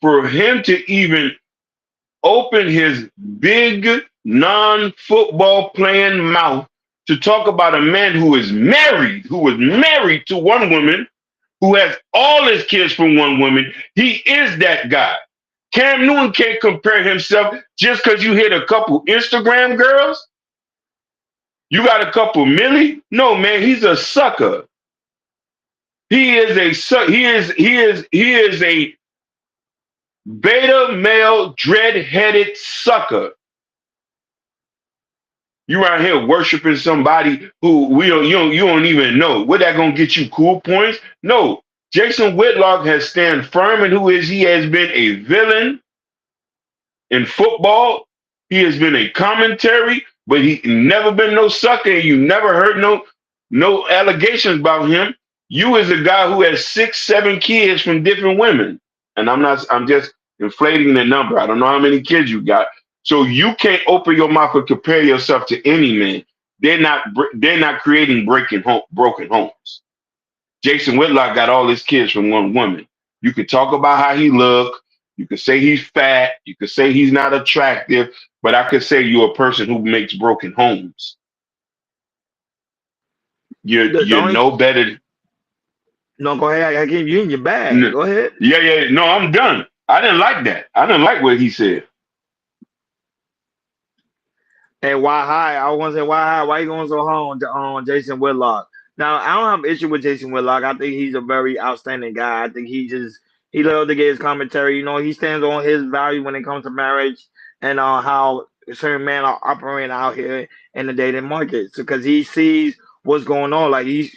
For him to even open his big non-football playing mouth to talk about a man who was married to one woman, who has all his kids from one woman, he is that guy. Cam Newton can't compare himself just because you hit a couple Instagram girls. You got a couple milli? No, man, he's a sucker. He is a beta male dread-headed sucker. You out here worshiping somebody who you don't even know. What that gonna get you cool points? No. Jason Whitlock has stand firm in who is he has been a villain in football. He has been a commentary, but he never been no sucker. You never heard no allegations about him. You is a guy who has 6, 7 kids from different women. And I'm just inflating the number. I don't know how many kids you got. So you can't open your mouth and compare yourself to any man. They're not creating broken homes. Jason Whitlock got all his kids from one woman. You could talk about how he look. You could say he's fat. You could say he's not attractive. But I could say you're a person who makes broken homes. You're no better. No, go ahead. I give you in your bag. Go ahead. Yeah. No, I'm done. I didn't like that. I didn't like what he said. And why high? I want to say why high? Why you going so hard on Jason Whitlock? Now I don't have an issue with Jason Whitlock. I think he's a very outstanding guy. I think he loves to get his commentary. He stands on his value when it comes to marriage and how certain men are operating out here in the dating market. Because he sees what's going on. Like he's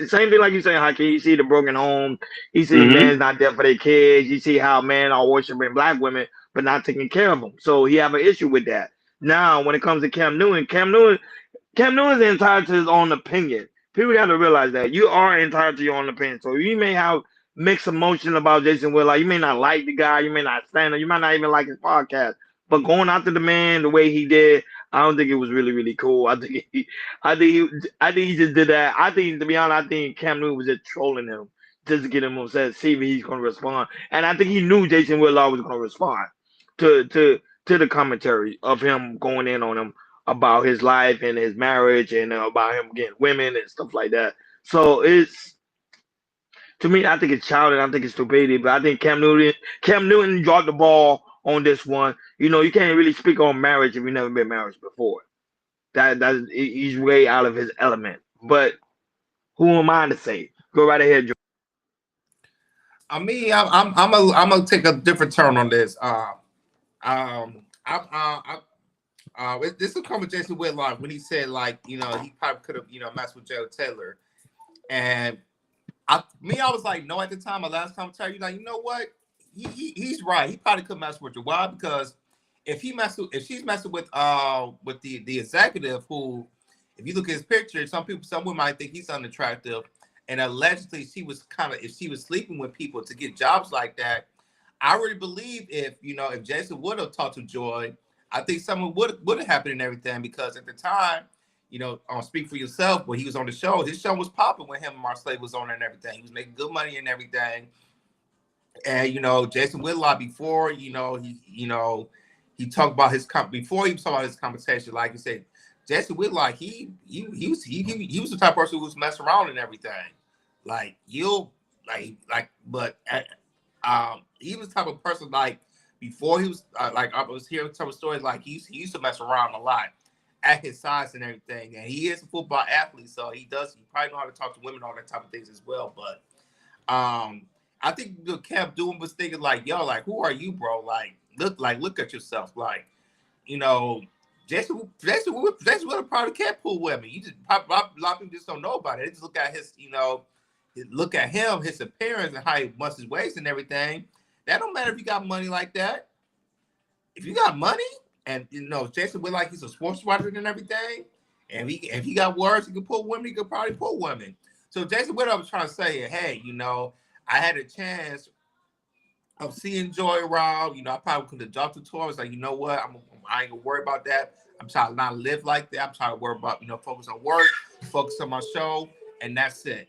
same thing like you saying, Haki. You see the broken home. He see men's not there for their kids. You see how men are worshiping black women but not taking care of them. So he have an issue with that. Now, when it comes to Cam Newton is entitled to his own opinion. People got to realize that you are entitled to your own opinion. So you may have mixed emotions about Jason Whitlock. You may not like the guy. You may not stand him. You might not even like his podcast. But going after the man the way he did, I don't think it was really, really cool. I think he just did that. I think, to be honest, I think Cam Newton was just trolling him just to get him upset, see if he's going to respond. And I think he knew Jason Whitlock was going to respond to the commentary of him going in on him about his life and his marriage and about him getting women and stuff like that. So to me, I think it's childish. I think it's stupidity. But I think Cam Newton dropped the ball on this one. You can't really speak on marriage if you've never been married before. He's way out of his element. But who am I to say? Go right ahead, Joe. I'm gonna take a different turn on this. This will come with Jason Whitlock when he said he probably could have messed with Joe Taylor, and I was like no at the time. My last commentary, you know what? he's right. He probably could mess with her. Why? Because if she's messing with the executive, who, if you look at his picture, some women might think he's unattractive, and allegedly if she was sleeping with people to get jobs like that. I really believe if Jason would have talked to Joy, I think something would have happened and everything, because at the time, Speak for Yourself, when he was on the show, his show was popping when him and Marseille was on and everything. He was making good money and everything. And Jason Whitlock, before he talked about his before he was talking about his compensation, like you said, Jason Whitlock, he was the type of person who was messing around and everything. Like he was the type of person, like, before he was like, I was hearing some stories, like he used to mess around a lot at his size and everything. And he is a football athlete, so he probably know how to talk to women, all that type of things as well. But I think the Kev Doom was thinking like, yo, like, who are you, bro? Like, look at yourself. Like, Jason Whitlock probably can't pull women. You just a lot of people just don't know about it. They just look at look at him, his appearance, and how he busts his waist and everything. That don't matter if you got money like that. If you got money, and Jason Whitlock, he's a sports writer and everything, and if he got words, he can pull women. He could probably pull women. So Jason Whitlock was trying to say, hey, I had a chance of seeing Joy around. I probably could have dropped the tour. I was like, you know what? I ain't gonna worry about that. I'm trying to not live like that. I'm trying to worry about, focus on work, focus on my show, and that's it.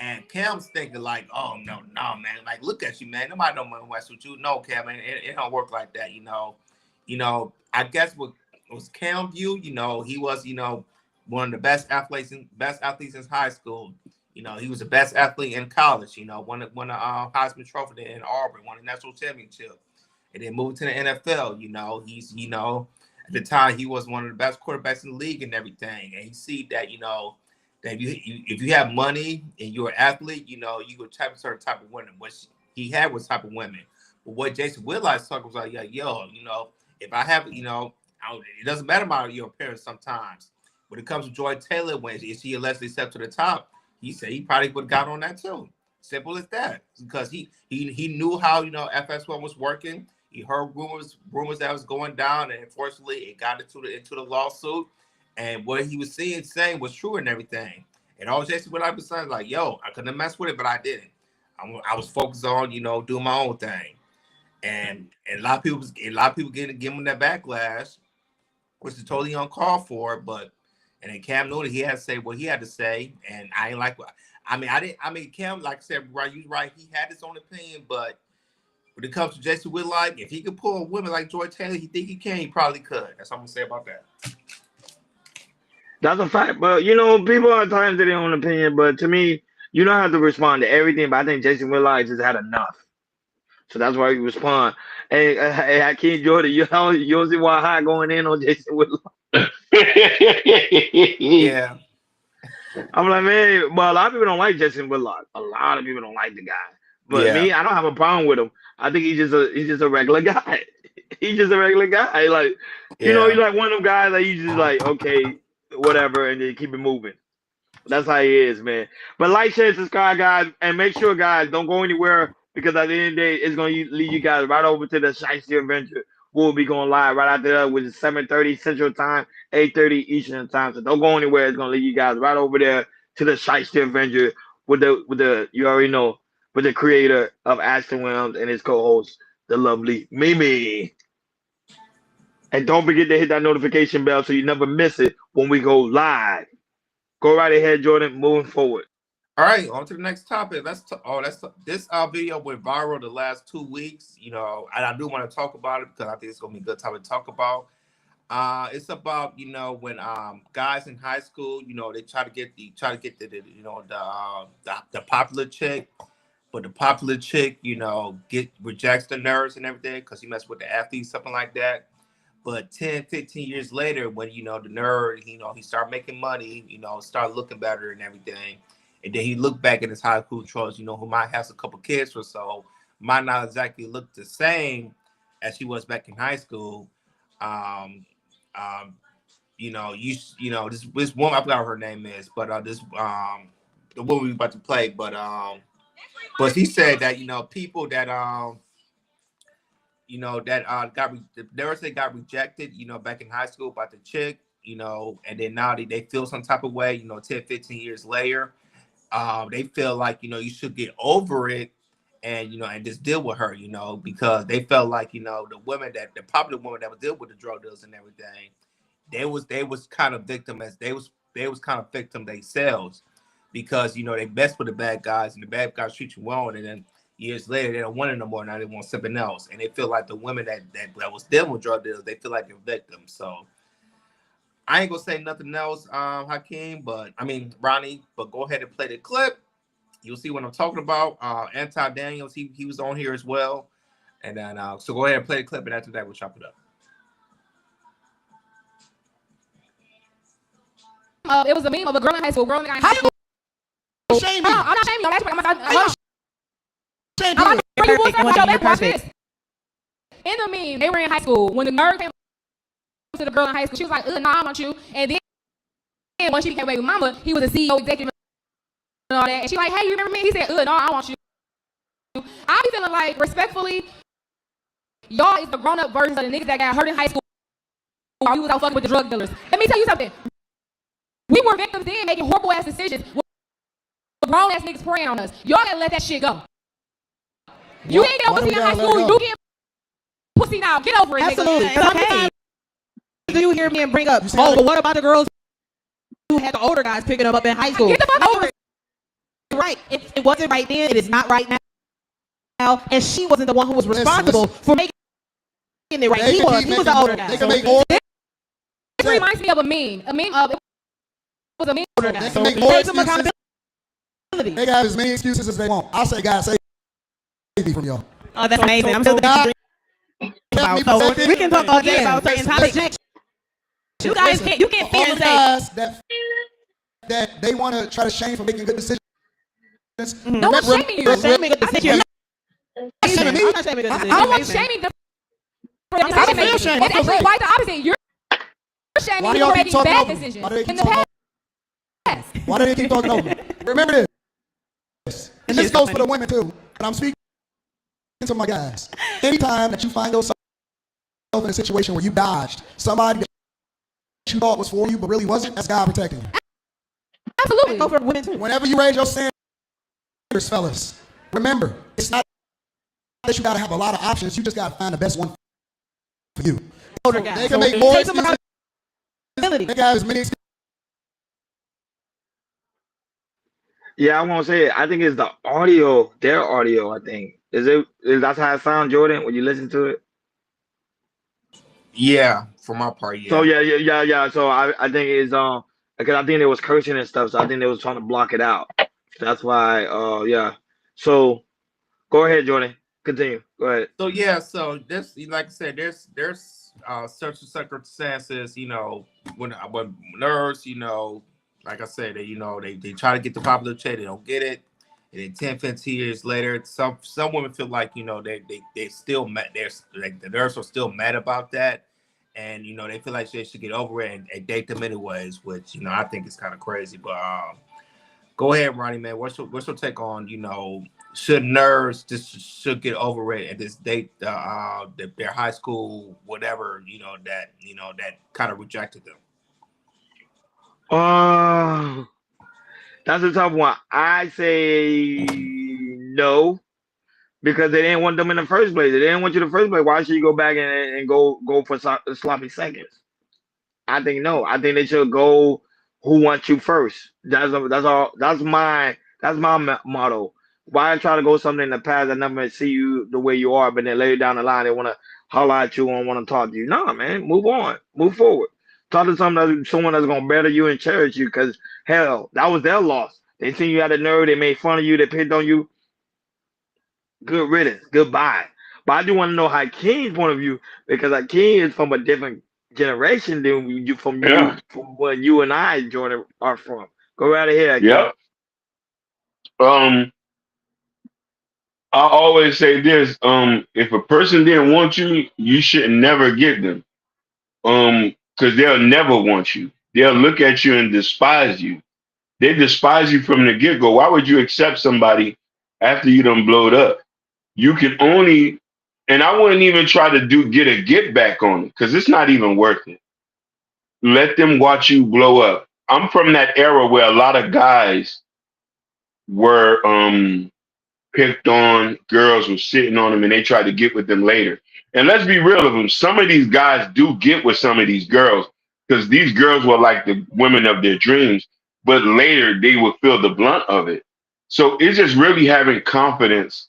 And Cam's thinking like, oh, no, man. Like, look at you, man. Nobody don't want to mess with you. No, Cam, man, it don't work like that, I guess what was Cam view, he was, one of the best athletes in high school. He was the best athlete in college, won a Heisman Trophy in Auburn, won a national championship, and then moved to the NFL. He's, at the time, he was one of the best quarterbacks in the league and everything. And he see that, that if you have money and you're an athlete, you would type a certain type of women, which he had was type of women. But what Jason Whitlock's talking was like, yo, if I have, it doesn't matter about your appearance sometimes. When it comes to Joy Taylor, when she allegedly stepped to the top, he said he probably would have got on that too. Simple as that. Because he knew how, FS1 was working. He heard rumors that was going down, and unfortunately it got into the lawsuit. And what he was saying was true and everything. And all Jason Whitlock was saying, like, yo, I couldn't mess with it, but I didn't. I was focused on, doing my own thing. And a lot of people giving him that backlash, which is totally uncalled for. But and then Cam Newton, he had to say what he had to say, and I ain't like what Cam, like I said, right, you right, he had his own opinion, but when it comes to Jason Whitlock, if he could pull women like Joy Taylor, he think he can, he probably could. That's what I'm gonna say about that. That's a fact. But people at times they their own opinion. But to me, you don't have to respond to everything. But I think Jason Whitlock just had enough. So that's why he respond. Hey, Hakeem Jordan, you don't see why high going in on Jason Whitlock. Yeah. I'm like, man, but a lot of people don't like Jason Whitlock. A lot of people don't like the guy. But me, I don't have a problem with him. I think he's just a regular guy. He's just a regular guy. Like, he's like one of them guys that you just like, okay, whatever, and then keep it moving. That's how he is, man. But like, share, subscribe, guys, and make sure, guys, don't go anywhere, because at the end of the day, it's going to lead you guys right over to the Shiesty Adventure. We'll be going live right after that, which is 7:30 Central Time, 8:30 Eastern Time. So don't go anywhere. It's going to lead you guys right over there to the Shiesty Adventure with the you already know, with the creator of Ashton Williams and his co-host, the lovely Mimi. And don't forget to hit that notification bell so you never miss it when we go live. Go right ahead, Jordan. Moving forward. All right, on to the next topic. This video went viral the last 2 weeks. And I do want to talk about it because I think it's gonna be a good topic to talk about. It's about when guys in high school, they try to get the popular chick, but the popular chick, rejects the nerves and everything because he messed with the athletes, something like that. But 10, 15 years later, when, the nerd, he started making money, started looking better and everything. And then he looked back at his high school trolls, who might have a couple kids or so, might not exactly look the same as she was back in high school. This woman, I forgot what her name is, but the woman we about to play, but he said that, people that you know, that the nurse that got rejected, you know, back in high school about the chick, you know, and then now they feel some type of way, you know, 10, 15 years later. They feel like, you know, you should get over it and, you know, and just deal with her, you know, because they felt like, you know, the popular women that was dealing with the drug dealers and everything, they was kind of they was kind of victim themselves because, you know, they messed with the bad guys and the bad guys treat you well, and then years later they don't want it no more. Now they want something else, and they feel like the women that was dealing with drug dealers, they feel like they're victims. So I ain't gonna say nothing else, Hakeem, but I mean Ronnie, but go ahead and play the clip. You'll see what I'm talking about. Anti Daniels, he was on here as well. And then so go ahead and play the clip, and after that we'll chop it up. It was a meme of a girl in high school, girl in high school. Shame me. I'm not shaming you. I'm not shaming you. In the meme, they were in high school. When the nerd came to the girl in high school, she was like, nah, I want you. And then when she became baby mama, he was a CEO, executive, and all that. And she like, hey, you remember me? He said, no, I want you. I be feeling like, respectfully, y'all is the grown-up version of the niggas that got hurt in high school while we was out fucking with the drug dealers. Let me tell you something. We were victims then making horrible ass decisions with grown ass niggas preying on us. Y'all gotta let that shit go. You ain't get pussy in high school, you get pussy now. Get over it, Absolutely. nigga. It's okay. Do you hear me and bring up, oh, but what about the girls who had the older guys picking them up in high school? Get the fuck over it. Right. It wasn't right then. It is not right now. And she wasn't the one who was responsible for making it right. He was the older guy. This reminds me of a meme. A meme of, it was a meme older guy. They can make more excuses. They can have as many excuses as they want. I say, God, save me from y'all. Oh, that's amazing. I'm so glad about. So we can talk all day about certain topics. You guys can't. You can't all the guys that they want to try to shame for making good decisions. No one's shaming you. Shaming good decisions. I'm not shaming good decisions. I don't want shaming them for decision making. It's actually quite the opposite. You're shaming me for making bad decisions in the past. Why do they keep talking over me? Remember this. And this goes for the women too. But I'm speaking to my guys. Anytime that you find yourself in a situation where you dodged somebody that you thought was for you but really wasn't, that's God protecting you. Absolutely. Go for women too. Whenever you raise your standards, fellas, remember, it's not that you gotta have a lot of options, you just gotta find the best one for you. Older guys. They can make more excuses. They can have as many excuses. Yeah, I won't say it. I think it's the audio, their audio, I think. Is that's how it sounds, Jordan, when you listen to it? Yeah, for my part, yeah. So yeah. So I think it's because I think they was cursing and stuff, so I think they was trying to block it out. That's why yeah. So go ahead, Jordan. Continue. Go ahead. So yeah, so this, like I said, there's certain circumstances, you know, when nerds, you know, like I said, they try to get the popular check, they don't get it, and then 10, 15 years later, some women feel like, you know, they still mad. There's like the nerds are still mad about that, and you know they feel like they should get over it and date them anyways, which, you know, I think is kind of crazy. But go ahead, Ronnie, man. What's your take on, you know, should nerds just should get over it and just date their high school whatever, you know, that kind of rejected them? That's a tough one. I say no, because they didn't want them in the first place. They didn't want you in the first place. Why should you go back and go for sloppy seconds? I think no. I think they should go who wants you first. That's all. That's my motto. Why try to go something in the past that never see you the way you are, but then later down the line they want to holler at you and want to talk to you? No, man. Move on. Move forward. Talk to someone that's gonna better you and cherish you. Because hell, that was their loss. They seen you had a nerve. They made fun of you. They picked on you. Good riddance. Goodbye. But I do want to know Hakeem's point of view, because Hakeem is from a different generation than you from where you and I, Jordan, are from. Go right ahead, Hakeem. Yep. I always say this: if a person didn't want you, you should never get them. Because they'll never want you. They'll look at you and despise you. They despise you from the get-go. Why would you accept somebody after you done blowed up? You can only And I wouldn't even try to get a get back on it because it's not even worth it. Let them watch you blow up. I'm from that era where a lot of guys were picked on, girls were sitting on them, and they tried to get with them later. And let's be real of them. Some of these guys do get with some of these girls because these girls were like the women of their dreams, but later they would feel the blunt of it. So it's just really having confidence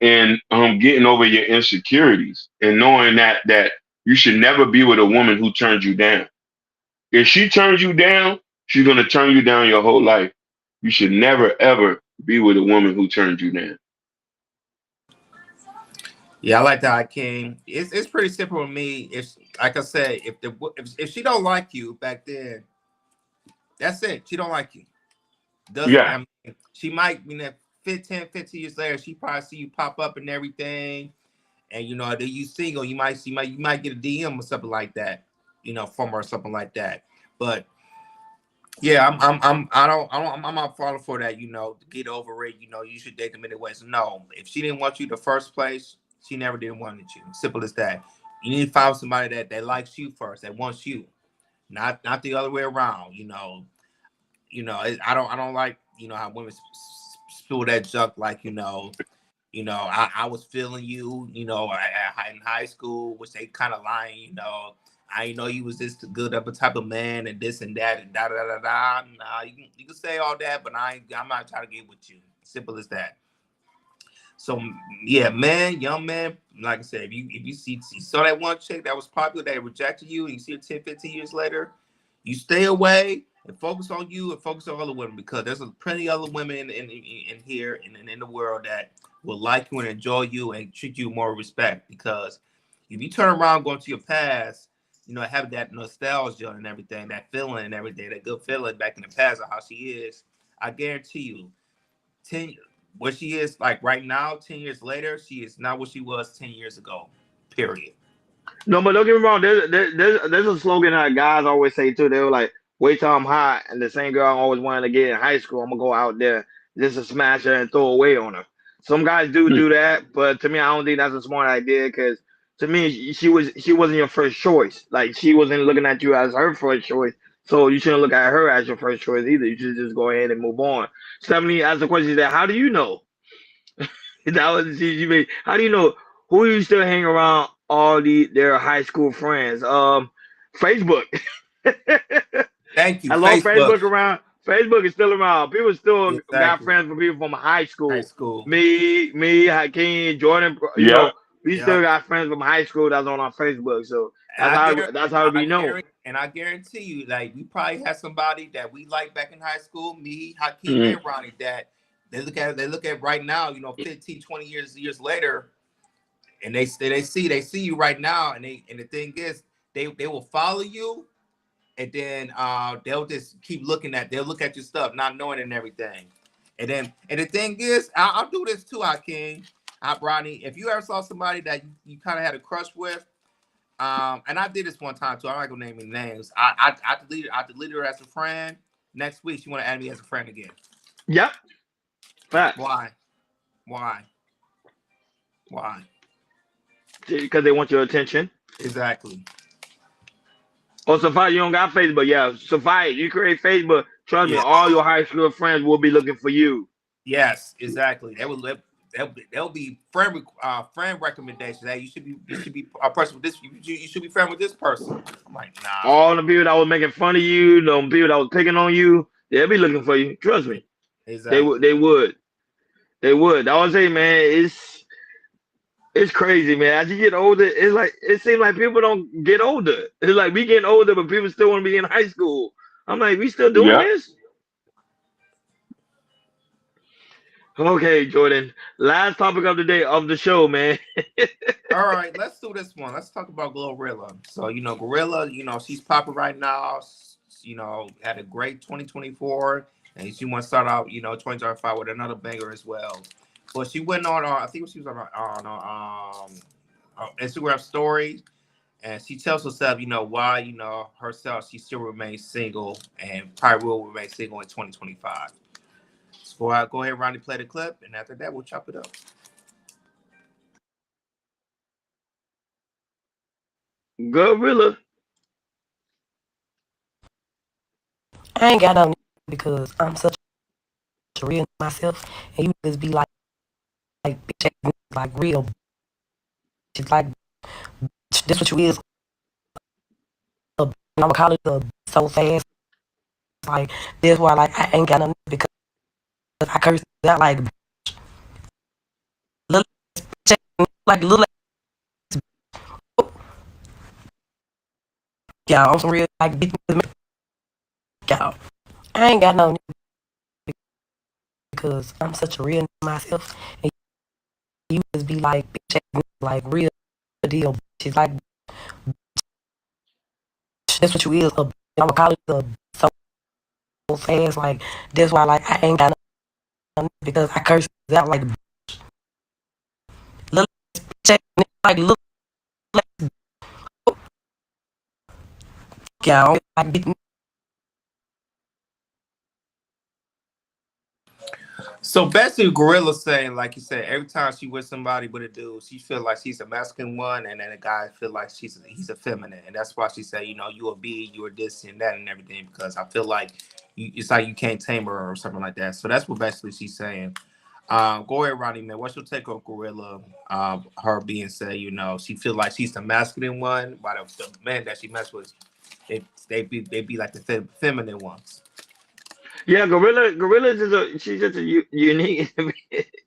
in getting over your insecurities and knowing that you should never be with a woman who turns you down. If she turns you down, she's gonna turn you down your whole life. You should never ever be with a woman who turns you down. Yeah, I like that, King. It's pretty simple with me. If, like I said, if she don't like you back then, that's it. She don't like you. Doesn't, Yeah. I mean, she might, 15 years later, she probably see you pop up and everything, and then you single, you might get a DM or something like that, from her or something like that. But yeah, I'm not falling for that. To get over it. You should date them anyways. No, if she didn't want you in the first place, she never didn't want you. Simple as that. You need to find somebody that likes you first, that wants you, not the other way around. I don't like how women spill that junk like I was feeling you in high school, which they kind of lying. I know you was this good of a type of man and this and that and da da da da. Nah, you can say all that, but I'm not trying to get with you. Simple as that. So yeah, young man, like I said, if you saw that one chick that was popular that rejected you, and you see her 10, 15 years later, you stay away and focus on you and focus on other women, because there's plenty of other women in here and in the world that will like you and enjoy you and treat you more respect. Because if you turn around going to your past, have that nostalgia and everything, that feeling and everything, that good feeling back in the past of how she is, I guarantee you, 10 what she is like right now, 10 years later, she is not what she was 10 years ago. Period. No, but don't get me wrong. There's a slogan that guys always say too. They were like, "Wait till I'm hot," and the same girl I always wanted to get in high school, I'm gonna go out there just to smash her and throw away on her. Some guys do that, but to me, I don't think that's a smart idea because to me, she wasn't your first choice. Like she wasn't looking at you as her first choice, so you shouldn't look at her as your first choice either. You should just go ahead and move on. Stephanie asked the question that, how do you know? That was she made. How do you know who you still hang around all their high school friends? Facebook. Thank you, Hello, Facebook. Facebook around. Facebook is still around. People still got Exactly. friends from people from high High school. school. Me, Hakeem, Jordan. Yeah. We Yeah. still got friends from high school that's on our Facebook. So that's how we know. I guarantee you, like, we probably had somebody that we liked back in high school, me, Hakeem, Mhm. and Ronnie, that they look at right now, 15, 20 years later, and they see you right now, and the thing is, they will follow you, and then they'll just they'll look at your stuff, not knowing and everything. And the thing is, I'll do this too, Hakeem, Ronnie. If you ever saw somebody that you kind of had a crush with, and I did this one time too. I'm not gonna name any names. I deleted her as a friend. Next week, she want to add me as a friend again. Yep. Facts. Why? Why? Why? Because they want your attention. Exactly. Oh, Sophia, you don't got Facebook. Yeah, Sophia, you create Facebook. Trust me, Yeah. all your high school friends will be looking for you. Yes, exactly. They'll be friend recommendations. Hey, you should be a person with this. You should be friend with this person. I'm like, nah. All the people that was making fun of you, the people that was picking on you, they'll be looking for you. Trust me. They Exactly. would. They would. They would. I was saying, man, it's crazy, man. As you get older, it seems like people don't get older. It's like we getting older, but people still want to be in high school. I'm like, we still doing Yeah. this? Okay, Jordan. Last topic of the day of the show, man. All right, let's do this one. Let's talk about Gorilla. So, Gorilla, she's popping right now. Had a great 2024, and she want to start out, 2025 with another banger as well. But she went on, I think she was on Instagram story, and she tells herself, why, herself, she still remains single and probably will remain single in 2025. So go ahead, Ronnie, play the clip, and after that, we'll chop it up. Gorilla. I ain't got no because I'm such a real myself, and you just be like bitch, like real. She's like this what you is. And I'm gonna call it so fast. Like that's why like I ain't got no because I curse out like little like little y'all on some real like bitch y'all. I ain't got no because I'm such a real myself, and you just be like bitch, like real deal. She's like that's what you is. I'm gonna call it so fast. Like that's why like I ain't got no because I curse out like little like little y'all like bitch. So basically, Gorilla saying, like you said, every time she with somebody with a dude, she feel like she's a masculine one, and then a guy feel like he's a feminine, and that's why she say, you know, you a B, you a this and that and everything, because I feel like it's like you can't tame her or something like that. So that's what basically she's saying. Go ahead, Ronnie, man. What's your take on Gorilla? Her being said, you know, she feel like she's the masculine one, while the men that she mess with, they be like the feminine ones. Yeah, Gorilla is she's just a unique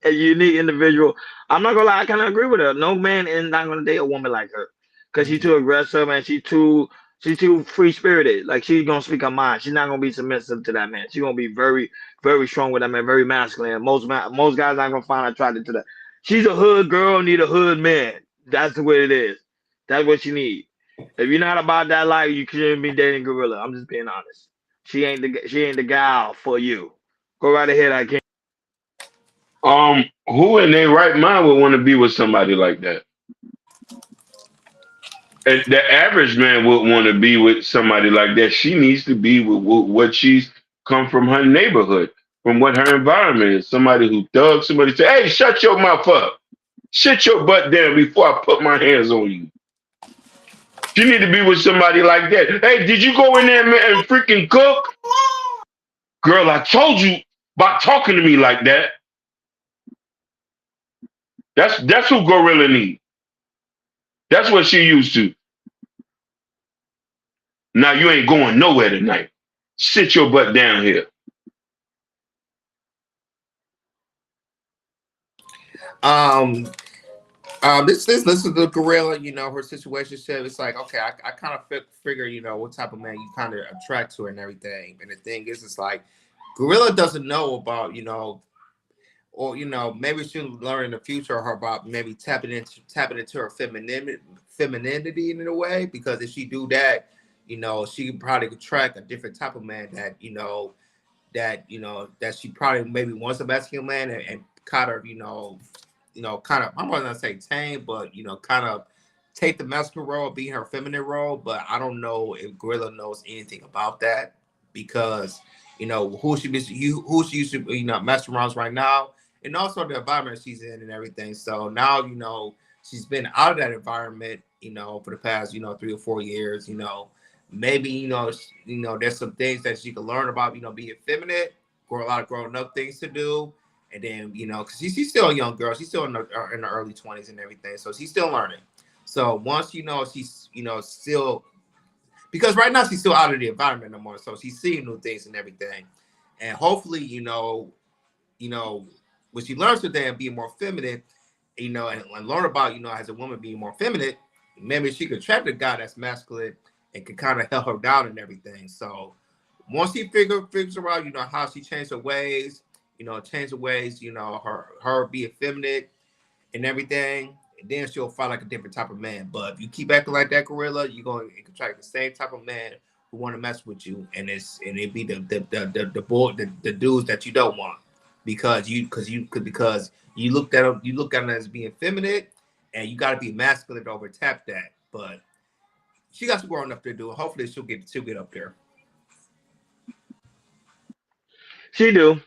a unique individual. I'm not gonna lie, I kind of agree with her. No man is not gonna date a woman like her because she's too aggressive and she's too free spirited. Like she's gonna speak her mind. She's not gonna be submissive to that man. She's gonna be very strong with that man, very masculine. Most guys not gonna find attracted to that. She's a hood girl, need a hood man. That's the way it is. That's what she need. If you're not about that life, you shouldn't be dating Gorilla. I'm just being honest. She ain't the gal for you. Go right ahead, I can. Who in their right mind would want to be with somebody like that? And the average man would want to be with somebody like that. She needs to be with what she's come from her neighborhood, from what her environment is. Somebody who thugs, somebody say, hey, shut your mouth up. Sit your butt down before I put my hands on you. She need to be with somebody like that. Hey, did you go in there and freaking cook? Girl, I told you about talking to me like that. That's who Gorilla need. That's what she used to. Now you ain't going nowhere tonight. Sit your butt down here. Um, this listen to the Gorilla, you know, her situation said it's like, okay, I kind of figure, you know, what type of man you kind of attract to her and everything. And the thing is, it's like Gorilla doesn't know about, you know, or you know, maybe she'll learn in the future her about maybe tapping into her femininity in a way, because if she do that, you know, she could probably attract a different type of man that, that she probably maybe wants a masculine man and kind of, kind of, I'm not gonna say tame, but kind of take the masculine role, be her feminine role. But I don't know if Gorilla knows anything about that, because who she used to mess around right now, and also the environment she's in and everything. So now she's been out of that environment, for the past 3 or 4 years. Maybe there's some things that she can learn about being feminine, a lot of growing up things to do. And then, because she's still a young girl, she's still in the early 20s and everything, so she's still learning. So once she's still, because right now she's still out of the environment no more, so she's seeing new things and everything. And hopefully, when she learns today and be more feminine, and learn about as a woman being more feminine, maybe she could attract a guy that's masculine and can kind of help her down and everything. So once he figures out, how she changed her ways, her being feminine and everything, and then she'll find like a different type of man. But if you keep acting like that, Gorilla, you're going to attract the same type of man who want to mess with you, and it be the dudes that you don't want, because you look at them as being feminine, and you got to be masculine to overtap that. But she got some growing up to do. Hopefully, she'll get up there. She do.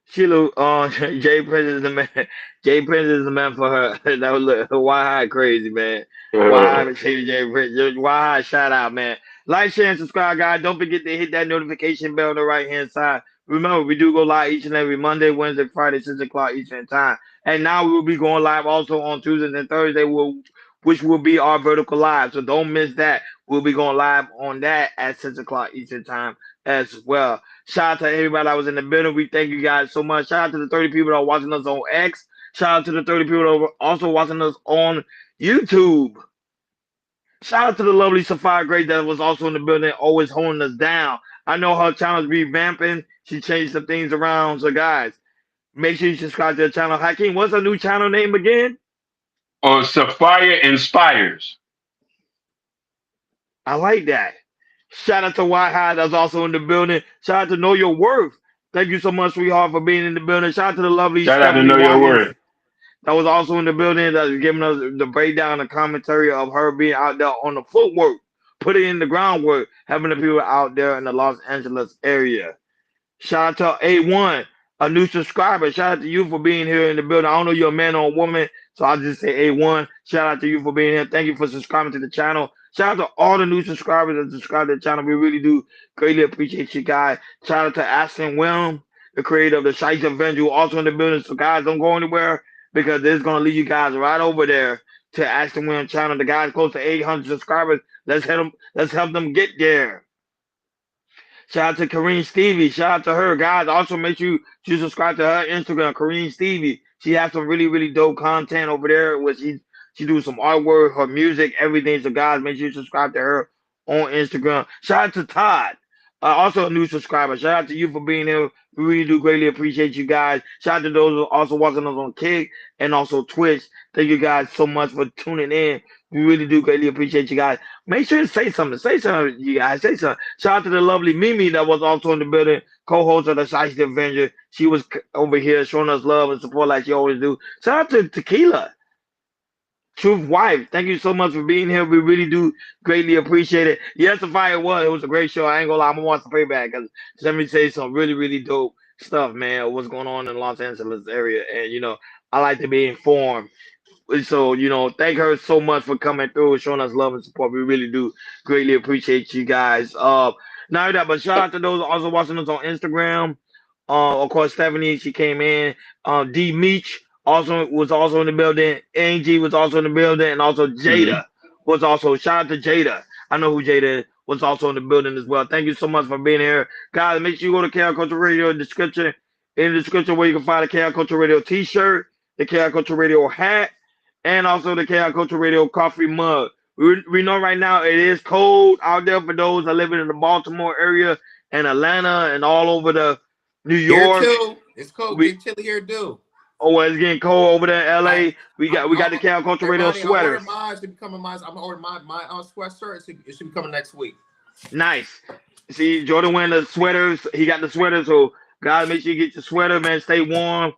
Sheila, Jay Prince is the man. Jay Prince is the man for her. That was why high crazy, man. Why high Jay Prince? Why high shout out, man. Like, share, and subscribe, guys. Don't forget to hit that notification bell on the right hand side. Remember, we do go live each and every Monday, Wednesday, Friday, 6 o'clock Eastern time. And now we will be going live also on Tuesdays and Thursday, which will be our vertical live. So don't miss that. We'll be going live on that at 6 o'clock Eastern time as well. Shout out to everybody that was in the building. We thank you guys so much. Shout out to the 30 people that are watching us on X. Shout out to the 30 people that are also watching us on YouTube. Shout out to the lovely Sapphire Great that was also in the building, always holding us down. I know her channel's revamping. She changed some things around. So, guys, make sure you subscribe to the channel. Hakeem, what's her new channel name again? Sapphire Inspires. I like that. Shout out to White High that's also in the building. Shout out to Know Your Worth. Thank you so much, sweetheart, for being in the building. Shout out to the lovely Shout out to Stephanie Know Your Watkins Word. that was also in the building that was giving us the breakdown and commentary of her being out there on the footwork, putting in the groundwork, having the people out there in the Los Angeles area. Shout out to A1, a new subscriber. Shout out to you for being here in the building. I don't know you're a man or a woman, so I'll just say A1. Shout out to you for being here. Thank you for subscribing to the channel. Shout out to all the new subscribers that subscribe to the channel. We really do greatly appreciate you guys. Shout out to Ashton William, the creator of the Shice Avenger, also in the building. So guys, don't go anywhere because it's gonna lead you guys right over there to Ashton William channel. The guy's close to 800 subscribers. Let's help them get there. Shout out to Kareem Stevie. Shout out to her, guys. Also, make sure you subscribe to her Instagram, Kareem Stevie. She has some really, really dope content over there where she do some artwork, her music, everything. So, guys, make sure you subscribe to her on Instagram. Shout out to Todd, also a new subscriber. Shout out to you for being here. We really do greatly appreciate you guys. Shout out to those who are also watching us on Kick and also Twitch. Thank you guys so much for tuning in. We really do greatly appreciate you guys. Make sure to say something. Say something, you guys. Say something. Shout out to the lovely Mimi that was also in the building, co-host of the Shiesty Avenger. She was over here showing us love and support like she always do. Shout out to Tequila, Truth Wife. Thank you so much for being here. We really do greatly appreciate it. Yes, the fire was. It was a great show. I ain't gonna lie. I'm gonna watch the playback because let me say some really, really dope stuff, man. What's going on in the Los Angeles area, and I like to be informed. So, thank her so much for coming through, showing us love and support. We really do greatly appreciate you guys. Not that, but shout out to those also watching us on Instagram. Of course, Stephanie, she came in. D Meech was also in the building. Angie was also in the building, and also Jada was also. Shout out to Jada. I know who Jada is. Was also in the building as well. Thank you so much for being here, guys. Make sure you go to KR Culture Radio description. In the description where you can find the KR Culture Radio T-shirt, the KR Culture Radio hat, and also the KR Culture Radio coffee mug. We know right now it is cold out there for those that live in the Baltimore area and Atlanta and all over the New Here York. too. It's cold. Get chilly here too. Oh, it's getting cold over there in LA. We got the KR Culture Radio sweaters. I ordered mine. I'm ordering my sweatshirt. It should be coming next week. Nice. See, Jordan wearing the sweaters. He got the sweaters. So guys, make sure you get your sweater, man. Stay warm.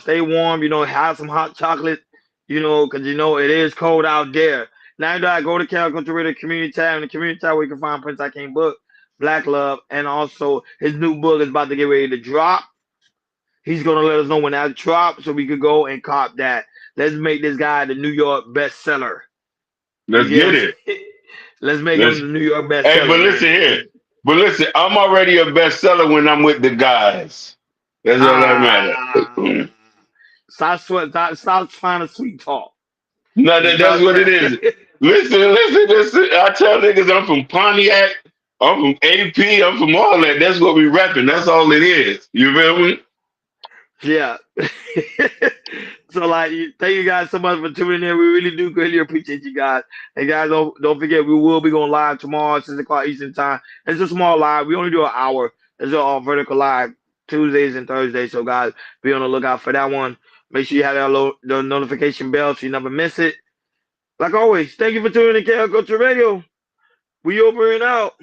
Stay warm. Have some hot chocolate. Because it is cold out there. Now that I go to KR Culture Radio Community Tab, and the Community Tab where you can find Prince Hakeem book, Black Love, and also his new book is about to get ready to drop. He's gonna let us know when that drops so we could go and cop that. Let's make this guy the New York bestseller. Let's get it. Let's make him the New York bestseller. Hey, but listen here. But listen, I'm already a bestseller when I'm with the guys. That's all that matters. Stop trying to sweet talk. No, that's what it is. Listen. I tell niggas I'm from Pontiac, I'm from AP, I'm from all that. That's what we repping. That's all it is. You feel me? Yeah. So thank you guys so much for tuning in. We really do greatly appreciate you guys. And guys, don't forget we will be going live tomorrow at 6 o'clock Eastern time. It's a small live. We only do an hour. It's all vertical live Tuesdays and Thursdays. So guys, be on the lookout for that one. Make sure you have the notification bell so you never miss it. Like always, thank you for tuning in to KR Culture Radio. We over and out.